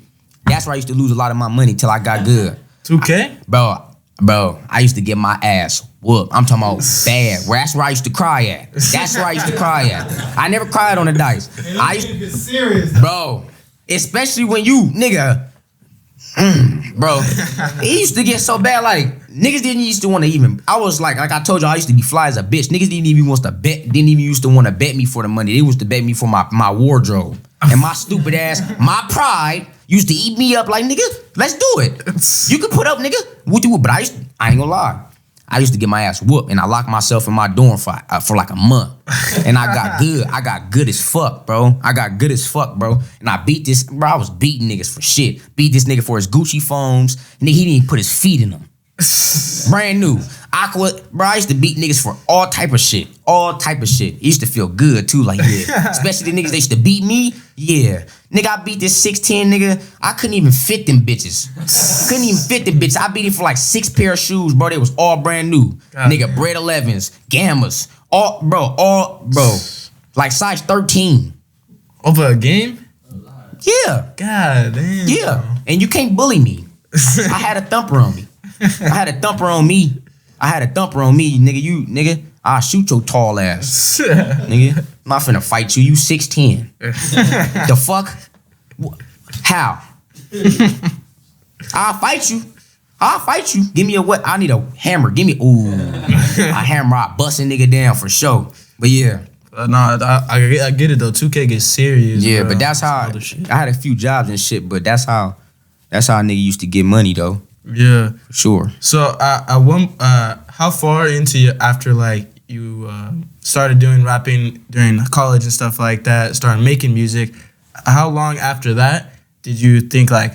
That's where I used to lose a lot of my money till I got good. 2K? Bro, I used to get my ass whooped. I'm talking about bad. That's where I used to cry at. I never cried on the dice. I used to get serious, bro, especially when you, nigga, bro, it used to get so bad, like, niggas didn't used to want to even, I was like I told you, I used to be fly as a bitch. Niggas didn't even want to bet me for the money. They used to bet me for my wardrobe. And my stupid ass, my pride, used to eat me up like, nigga, let's do it. You can put up, nigga. But I ain't gonna lie. I used to get my ass whooped, and I locked myself in my dorm for like a month. And I got good. I got good as fuck, bro. And I beat this, bro. I was beating niggas for shit. Beat this nigga for his Gucci phones. Nigga, he didn't even put his feet in them. Brand new. Aqua, bro, I used to beat niggas for all type of shit. It used to feel good too, like, yeah. Especially the niggas that used to beat me, yeah. Nigga, I beat this 6'10", nigga. I couldn't even fit them bitches. I beat him for like 6 pair of shoes, bro. They was all brand new. God, nigga, man. Bread 11s, Gammas, all, bro. Like size 13. Over a game? Yeah. God damn. Yeah. Bro. And you can't bully me. I had a thumper on me. Nigga, I'll shoot your tall ass. Nigga, I'm not finna fight you. You 6'10". The fuck? How? I'll fight you. Give me a what? I need a hammer. A hammer. I bust a nigga down for sure. But yeah. No, I get it though. 2K gets serious. Yeah, bro. but that's how I had a few jobs and shit. But that's how a nigga used to get money though. Yeah, For sure. So how far after like you started doing rapping during college and stuff like that, started making music? How long after that did you think like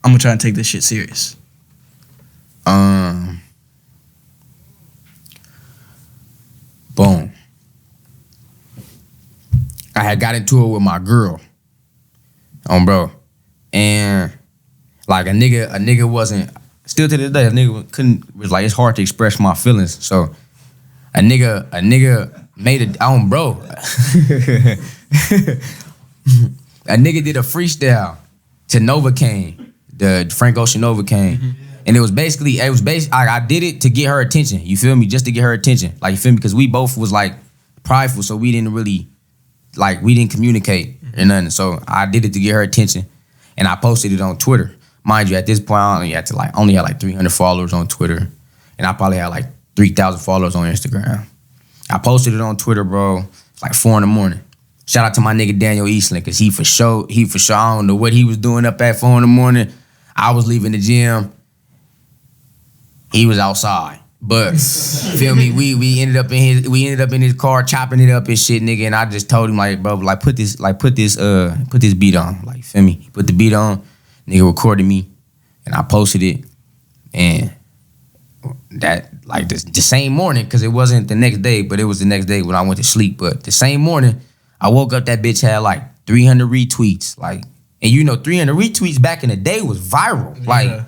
I'm gonna try and take this shit serious? Boom. I had got into it with my girl, bro, and like a nigga wasn't. Still to this day, a nigga was like, it's hard to express my feelings. So a nigga made it on, bro. A nigga did a freestyle to Novocaine, the Frank Ocean Novocaine. And it was basically, I did it to get her attention. You feel me? Just to get her attention. Like, you feel me? Because we both was like prideful, so we didn't really, like, we didn't communicate or nothing. So I did it to get her attention. And I posted it on Twitter. Mind you, at this point, I only had like 300 followers on Twitter. And I probably had like 3,000 followers on Instagram. I posted it on Twitter, bro. It's like 4 a.m. Shout out to my nigga Daniel Eastland, because he for sure, I don't know what he was doing up at 4 a.m. I was leaving the gym. He was outside. But feel me, we ended up in his car chopping it up and shit, nigga. And I just told him, like, bro, like put this beat on. Like, feel me? He put the beat on, nigga recorded me, and I posted it. And that, like, the same morning, because it wasn't the next day, but it was the next day when I went to sleep. But the same morning, I woke up, that bitch had like 300 retweets. Like, and you know, 300 retweets back in the day was viral. Like,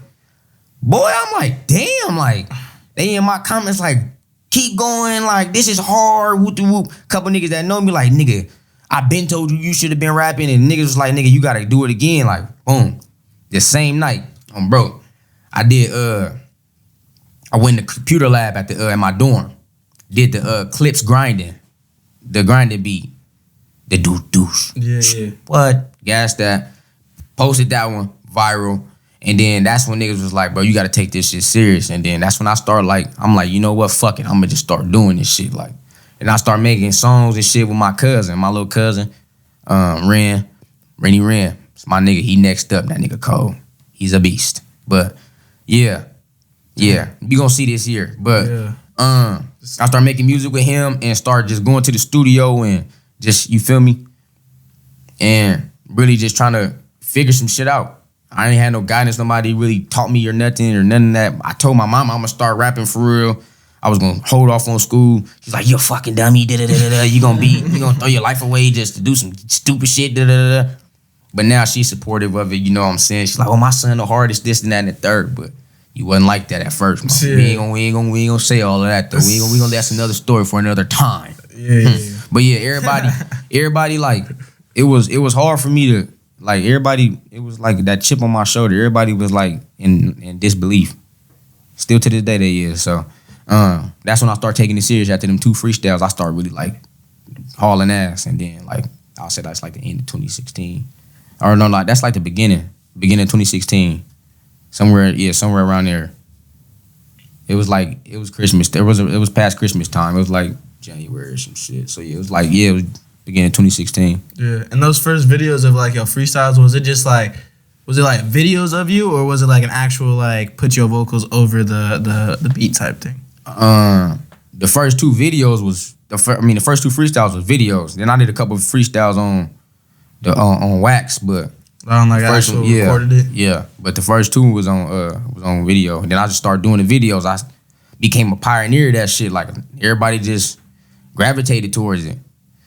boy, I'm like, damn, like, they in my comments like, keep going, like, this is hard, whoop de whoop. Couple niggas that know me like, nigga, I been told you should have been rapping, and niggas was like, nigga, you gotta do it again. Like, boom. The same night, I'm broke. I went to the computer lab at my dorm. Did the clips grinding, the grinding beat, the deuce. Yeah. What? Gas that. Posted that one viral. And then that's when niggas was like, bro, you gotta take this shit serious. And then that's when I started, like, I'm like, you know what, fuck it, I'm gonna just start doing this shit. Like, and I start making songs and shit with my little cousin, Rennie Ren. It's my nigga, he next up, that nigga cold. He's a beast. But yeah, you gonna see this year. But I started making music with him and started just going to the studio and just, you feel me? And really just trying to figure some shit out. I ain't had no guidance. Nobody really taught me or nothing of that. I told my mama I'm gonna start rapping for real. I was gonna hold off on school. She's like, you're fucking dummy, da-da-da-da-da. You gonna throw your life away just to do some stupid shit, da-da-da-da. But now she's supportive of it, you know what I'm saying? She's like, oh, my son the hardest, this and that and the third. But you wasn't like that at first, man. Yeah. We ain't gonna say all of that though. We ain't gonna that's another story for another time. Yeah. But yeah, everybody like, it was hard for me to, like, everybody, it was like that chip on my shoulder. Everybody was like in disbelief. Still to this day they is. So that's when I started taking it serious. After them 2 freestyles, I started really like hauling ass. And then, like, I'll say that's like the end of 2016. Or no, like, that's like the beginning of 2016. Somewhere around there. It was like, it was Christmas. It was past Christmas time. It was like January or some shit. So yeah, it was like, it was beginning of 2016. Yeah, and those first videos of like your freestyles, was it like videos of you, or was it like an actual like put your vocals over the beat type thing? The first 2 videos was the first 2 freestyles was videos. Then I did a couple of freestyles on wax, but on like actually recorded it. Yeah, but the first 2 was on video. And then I just started doing the videos. I became a pioneer of that shit. Like, everybody just gravitated towards it.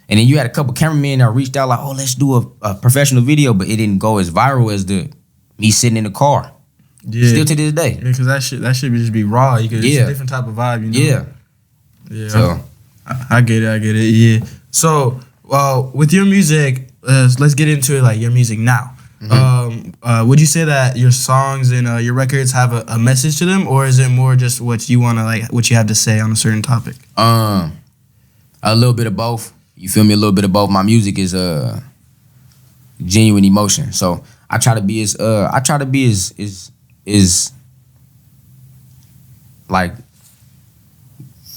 And then you had a couple cameramen that reached out like, oh, let's do a professional video, but it didn't go as viral as me sitting in the car. Yeah. Still to this day. Yeah, because that shit just be raw. It's a different type of vibe, you know? Yeah. So I get it, yeah. So with your music, let's get into it, like your music now. Mm-hmm. Would you say that your songs and your records have a message to them, or is it more just what you want to, like, what you have to say on a certain topic? A little bit of both. You feel me? A little bit of both. My music is genuine emotion. So I try to be as like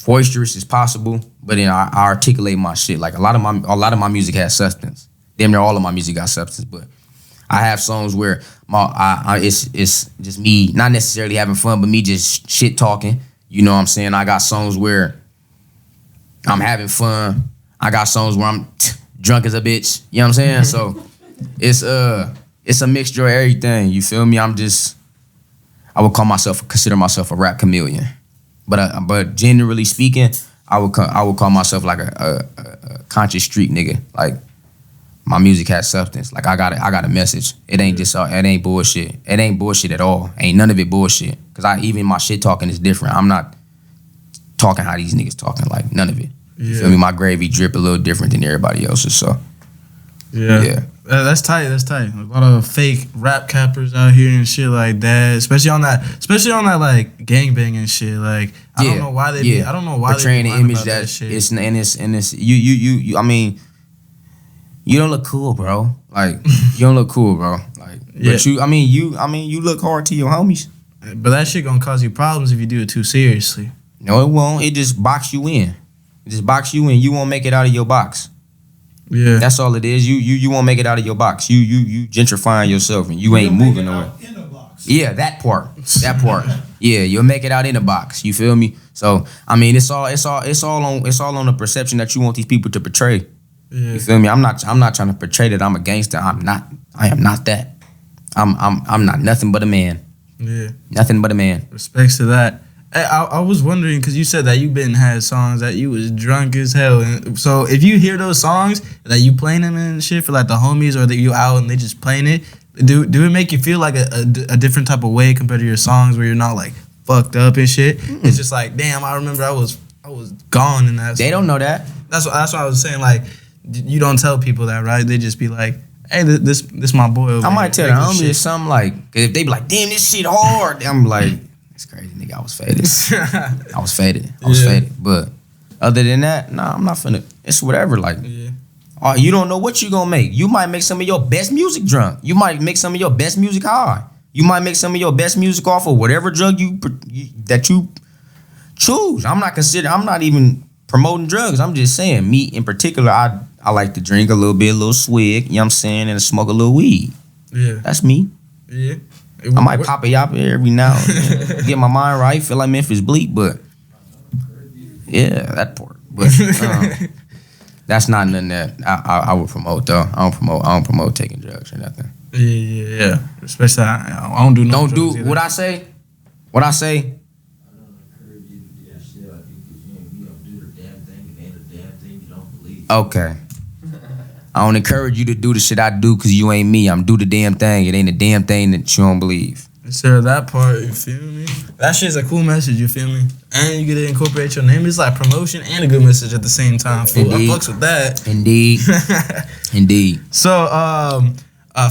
boisterous as possible, but then I articulate my shit. Like a lot of my music has substance. Damn near all of my music got substance, but I have songs where it's just me not necessarily having fun, but me just shit talking. You know what I'm saying? I got songs where I'm having fun. I got songs where I'm drunk as a bitch. You know what I'm saying? So it's a mixture of everything. You feel me? I would consider myself a rap chameleon. But generally speaking, I would call myself like a conscious street nigga. Like my music has substance. Like I got a message. It ain't just it ain't bullshit. It ain't bullshit at all. Ain't none of it bullshit. Cause even my shit talking is different. I'm not talking how these niggas talking. Like none of it. You feel me? My gravy drip a little different than everybody else's. So yeah. That's tight. That's tight. A lot of fake rap cappers out here and shit like that. Especially on that like gangbang and shit. Like I don't know why they be. I don't know why portraying they be the image that that shit. it's you. I mean, you don't look cool, bro. Like you don't look cool, bro. Like but you look hard to your homies. But that shit gonna cause you problems if you do it too seriously. No, it won't. It just box you in. It just box you in. You won't make it out of your box. Yeah, that's all it is. You won't make it out of your box. You gentrifying yourself and you ain't moving nowhere. Yeah, that part. Yeah, you'll make it out in the box. You feel me? So I mean, it's all on the perception that you want these people to portray. Yeah. You feel me? I'm not trying to portray that I'm a gangster. I am not that. I'm not nothing but a man. Yeah, nothing but a man. Respects to that. I was wondering because you said that you had songs that you was drunk as hell, and so if you hear those songs that you playing them and shit for like the homies or that you out and they just playing it, do it make you feel like a different type of way compared to your songs where you're not like fucked up and shit? It's just like damn, I remember I was gone in that. They don't know that. That's what I was saying. Like you don't tell people that, right? They just be like, hey, this my boy. Over I might tell the homies homies something like if they be like, damn, this shit hard. I'm like. It's crazy, nigga. I was faded. But other than that, nah, I'm not finna. It's whatever. Like, you don't know what you gonna make. You might make some of your best music drunk. You might make some of your best music high. You might make some of your best music off of whatever drug that you choose. I'm not even promoting drugs. I'm just saying, me in particular, I like to drink a little swig. You know what I'm saying, and smoke a little weed. Yeah, that's me. Yeah. I might pop a yapper every now and then. Get my mind right, feel like Memphis Bleak, but yeah, that part. But that's not nothing that I would promote though. I don't promote taking drugs or nothing. Yeah. Especially I don't do no drugs either. What I say. I don't encourage you to do that shit. I think you don't do the damn thing. It ain't a damn thing you don't believe. Okay. I don't encourage you to do the shit I do because you ain't me. I'm do the damn thing. It ain't a damn thing that you don't believe. Sir, that part, you feel me? That shit's a cool message, you feel me? And you get to incorporate your name. It's like promotion and a good message at the same time. Fool. I fucks with that. Indeed. Indeed. So,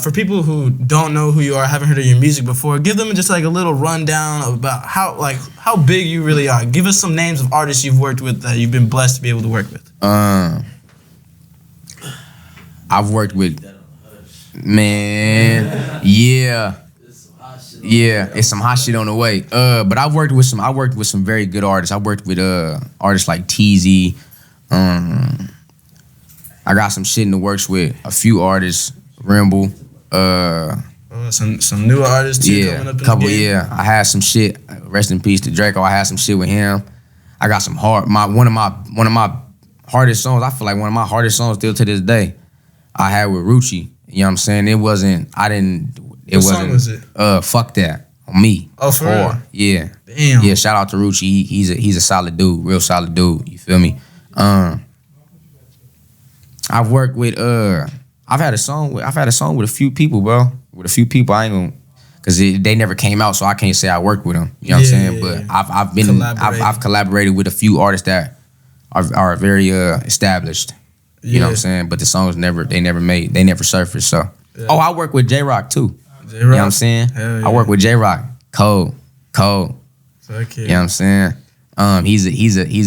for people who don't know who you are, haven't heard of your music before, give them just like a little rundown about how big you really are. Give us some names of artists you've worked with that you've been blessed to be able to work with. I've worked with, man, yeah, it's some hot shit on the way. But I worked with some very good artists. I worked with artists like TZ. I got some shit in the works with a few artists, Rimble. Some newer artists too coming up in the game. Yeah. I had some shit. Rest in peace to Draco. I had some shit with him. I got some one of my hardest songs. I feel like one of my hardest songs still to this day. I had with Rucci. You know what I'm saying? What song was it? Fuck That. On me. Oh, for real? Yeah. Damn. Yeah, shout out to Rucci. He's a solid dude. Real solid dude. You feel me? I've worked with I've had a song with a few people, bro. With a few people, I ain't gonna, cause they never came out, so I can't say I worked with them. You know what I'm saying? But I've collaborated with a few artists that are very established. You know what I'm saying? But the songs never surfaced. So I work with J-Rock too. J-Rock? You know what I'm saying? Yeah. I work with J-Rock. Cold. Okay. You know what I'm saying? He's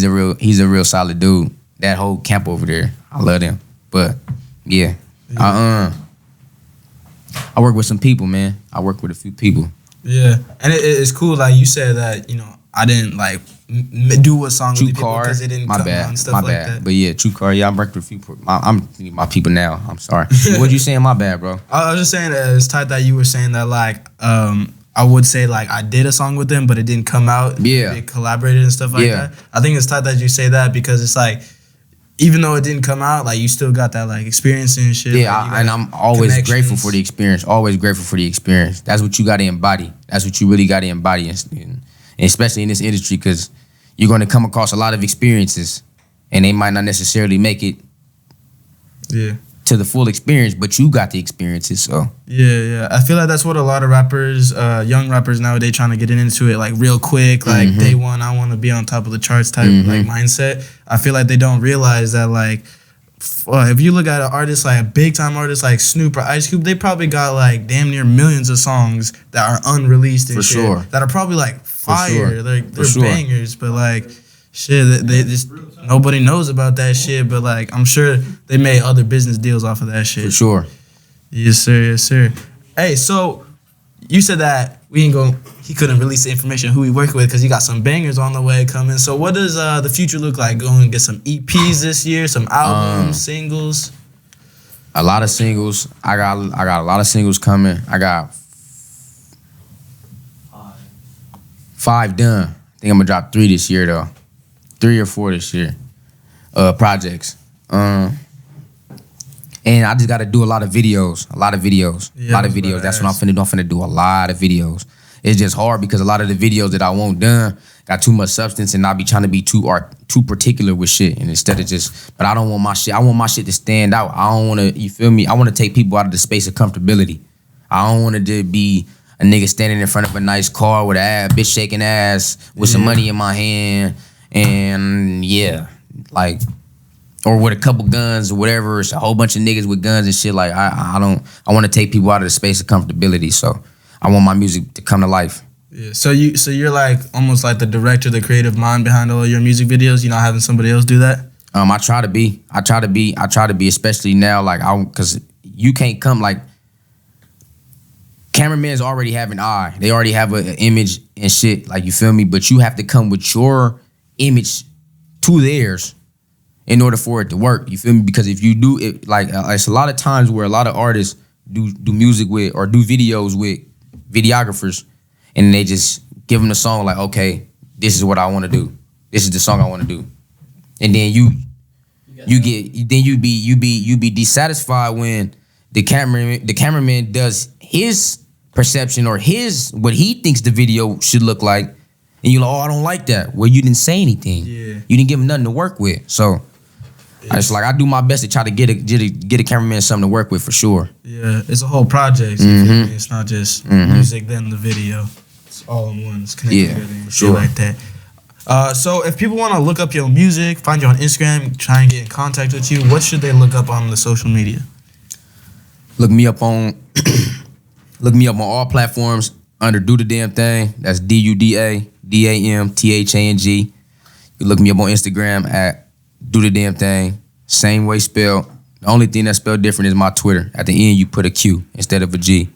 a real solid dude. That whole camp over there, I love them. But yeah. I work with some people, man. I work with a few people. Yeah, and it's cool. Like you said that, you know, I didn't like do a song with True people Car. because it didn't My come out bad. and stuff My like bad. that. But yeah, True Car. Yeah, I'm working with a few. I'm thinking my people now. I'm sorry. What you saying? My bad, bro. I was just saying that it's tight that you were saying that like I would say like I did a song with them, but it didn't come out. Yeah. They collaborated and stuff like Yeah. that. I think it's tight that you say that because it's like even though it didn't come out, like you still got that like experience and shit. Yeah, like, you got and I'm always grateful connections. for the experience. Always grateful for the experience. That's what you got to embody. That's what you really got to embody, and especially in this industry, because you're going to come across a lot of experiences, and they might not necessarily make it Yeah. to the full experience, but you got the experiences. So Yeah. I feel like that's what a lot of rappers, young rappers nowadays, trying to get into it like real quick, like day one, I want to be on top of the charts type like mindset. I feel like they don't realize that like, if you look at an artist like a big time artist like Snoop or Ice Cube, they probably got like damn near millions of songs that are unreleased and For shit sure. that are probably like fire, sure. like they're For sure. bangers, but like. Shit, they just nobody knows about that shit, but like I'm sure they made other business deals off of that shit. for sure. Yes, sir. Yes, sir. Hey, so you said that he couldn't release the information who he worked with because he got some bangers on the way coming. So what does the future look like? Going to get some EPs this year, some albums, singles. A lot of singles. I got a lot of singles coming. I got 5 done. I think I'm gonna drop 3 this year though. 3 or 4 this year. Projects. And I just got to do a lot of videos. Yeah, I was about to That's what I'm ask. finna do. I'm finna do a lot of videos. It's just hard because a lot of the videos that I want done got too much substance, and I be trying to be too particular with shit. And instead of just, but I don't want my shit. I want my shit to stand out. I don't want to. You feel me? I want to take people out of the space of comfortability. I don't want to just be a nigga standing in front of a nice car with a bitch shaking ass with some money in my hand, and yeah, like. Or with a couple guns or whatever, it's a whole bunch of niggas with guns and shit. Like I want to take people out of the space of comfortability. So I want my music to come to life. Yeah. So you're like almost like the director, the creative mind behind all your music videos. You're not having somebody else do that. I try to be, especially now. Like because you can't come like cameramans already have an eye. They already have an image and shit. Like you feel me? But you have to come with your image to theirs in order for it to work. You feel me? Because if you do it, like it's a lot of times where a lot of artists do music with or do videos with videographers, and they just give them the song like, okay, this is what I want to do. This is the song I want to do, and then you be dissatisfied when the cameraman does his perception or what he thinks the video should look like, and you're like, oh, I don't like that. Well, you didn't say anything. Yeah. You didn't give him nothing to work with. So I do my best to try to get a cameraman something to work with for sure. Yeah, it's a whole project. You feel me? It's not just music then the video. It's all in one. It's connected Yeah, together and for shit sure. like that. So if people want to look up your music, find you on Instagram, try and get in contact with you, what should they look up on the social media? Look me up on all platforms under Do the Damn Thing. That's DUDA DAMTHANG. You look me up on Instagram at Do the Damn Thing. Same way spelled. The only thing that's spelled different is my Twitter. At the end, you put a Q instead of a G.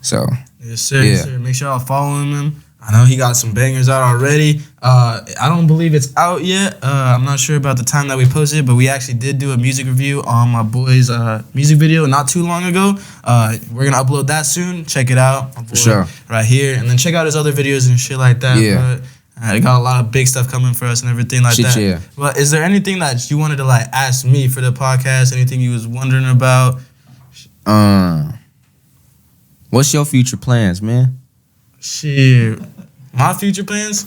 So Yes, sir. Yeah. Yes, sir. Make sure y'all following him. I know he got some bangers out already. I don't believe it's out yet. I'm not sure about the time that we posted, but we actually did do a music review on my boy's music video not too long ago. We're gonna upload that soon. Check it out. My boy sure. Right here, and then check out his other videos and shit like that. Yeah. But, got a lot of big stuff coming for us and everything like Shit, that. yeah. But is there anything that you wanted to like ask me for the podcast? Anything you was wondering about? What's your future plans, man? Shit, my future plans.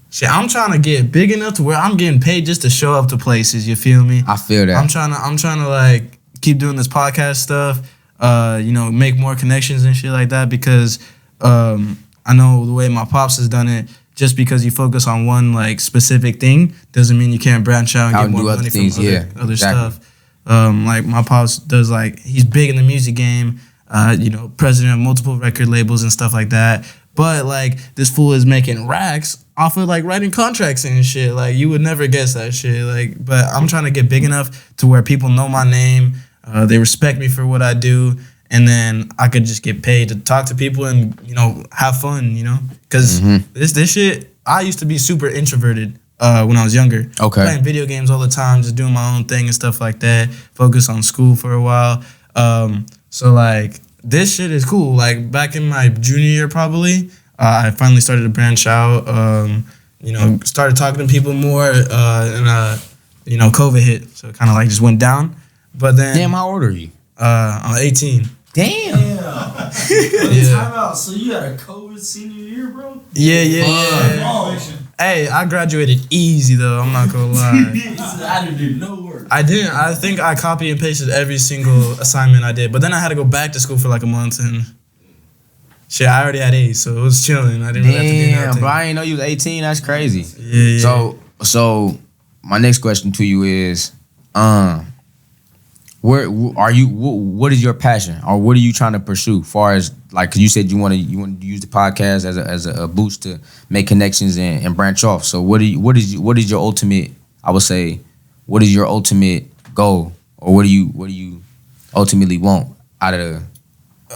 Shit, I'm trying to get big enough to where I'm getting paid just to show up to places. You feel me? I feel that. I'm trying to like keep doing this podcast stuff. Make more connections and shit like that because I know the way my pops has done it. Just because you focus on one like specific thing doesn't mean you can't branch out and Out get and more do other money things, from yeah, other exactly. stuff. Like my pops does like he's big in the music game. President of multiple record labels and stuff like that. But like this fool is making racks off of like writing contracts and shit. Like you would never guess that shit. Like, but I'm trying to get big enough to where people know my name. They respect me for what I do, and then I could just get paid to talk to people and, you know, have fun, you know? Because this shit, I used to be super introverted when I was younger. Okay. Playing video games all the time, just doing my own thing and stuff like that. Focus on school for a while. So, like, this shit is cool. Like, back in my junior year probably, I finally started to branch out, you know, started talking to people more, and, you know, COVID hit. So it kind of, like, just went down. But then... Damn, how old are you? I'm 18. Damn. Yeah. Time out. So you had a COVID senior year, bro? Yeah. Oh. Hey, I graduated easy though. I'm not gonna lie. I didn't do no work. I didn't. I think I copy and pasted every single assignment I did, but then I had to go back to school for like a month and shit. I already had A's, so it was chilling. I didn't really have to do nothing. Damn, bro, I didn't know you was 18. That's crazy. Yeah. So my next question to you is, where are you? What is your passion, or what are you trying to pursue? Far as like, 'cause you said you want to use the podcast as a boost to make connections and branch off. So what is your ultimate? I would say, what is your ultimate goal, or what do you ultimately want out of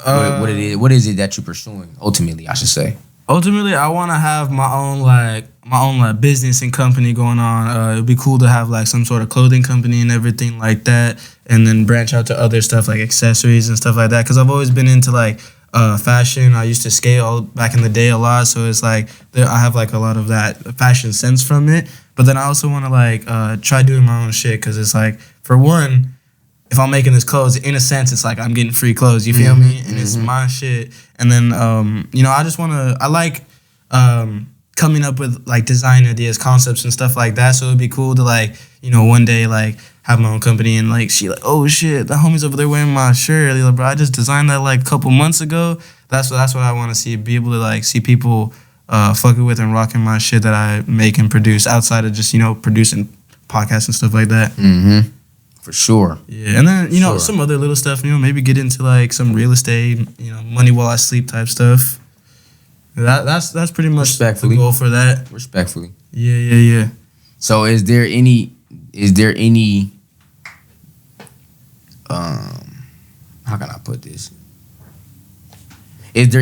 what is it that you're pursuing ultimately? I should say. Ultimately, I want to have my own business and company going on. It'd be cool to have like some sort of clothing company and everything like that, and then branch out to other stuff like accessories and stuff like that. Because I've always been into like fashion. I used to skate back in the day a lot, so it's like I have like a lot of that fashion sense from it. But then I also want to like try doing my own shit, because it's like, for one, if I'm making this clothes, in a sense, it's like I'm getting free clothes. You feel me? And it's my shit. And then, you know, I like coming up with like design ideas, concepts, and stuff like that. So it'd be cool to like, you know, one day like have my own company and like she like, oh shit, the homie's over there wearing my shirt. Like, bro, I just designed that like a couple months ago. That's what I want to see. Be able to like see people fucking with and rocking my shit that I make and produce outside of just, you know, producing podcasts and stuff like that. For sure. Yeah, and then, you know, some other little stuff, you know, maybe get into like some real estate, you know, money while I sleep type stuff. That's pretty much the goal for that. Respectfully. Yeah. So is there any how can I put this? Is there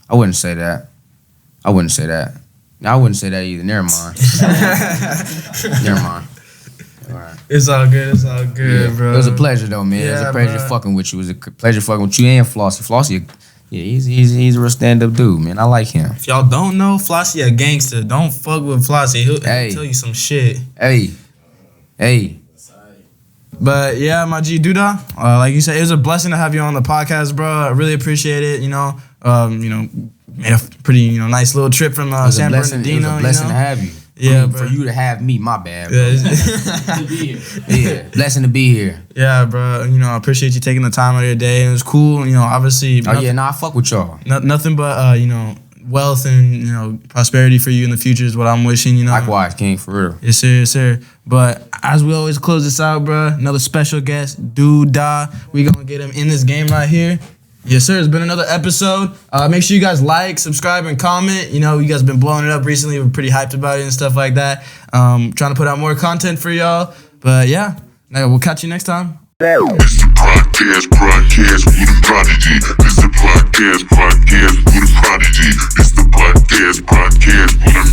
I wouldn't say that. I wouldn't say that either. Never mind. Never mind. All right. It's all good, bro. It was a pleasure though, man. It was a pleasure fucking with you. It was a pleasure fucking with you and Flossie. Flossie, yeah, he's a real stand-up dude, man. I like him. If y'all don't know, Flossie a gangster. Don't fuck with Flossie. He'll tell you some shit. Hey. But yeah, my G Duda, like you said, it was a blessing to have you on the podcast, bro. I really appreciate it. You know, made a pretty, you know, nice little trip from San Bernardino. It was a blessing to have you. Yeah, for you to have me, my bad, bro. To be here. Yeah, blessing to be here. Yeah, bro. You know, I appreciate you taking the time out of your day. It was cool. You know, obviously. I fuck with y'all. Nothing but you know, wealth and, you know, prosperity for you in the future is what I'm wishing. You know. Likewise, King, for real. Yes, sir. Yes, sir. But as we always close this out, bro, another special guest, Duda. We gonna get him in this game right here. Yes, sir. It's been another episode. Make sure you guys like, subscribe, and comment. You know, you guys been blowing it up recently. We're pretty hyped about it and stuff like that. Trying to put out more content for y'all. But yeah, we'll catch you next time. It's the podcast with a prodigy. It's the podcast with a prodigy. It's the podcast with a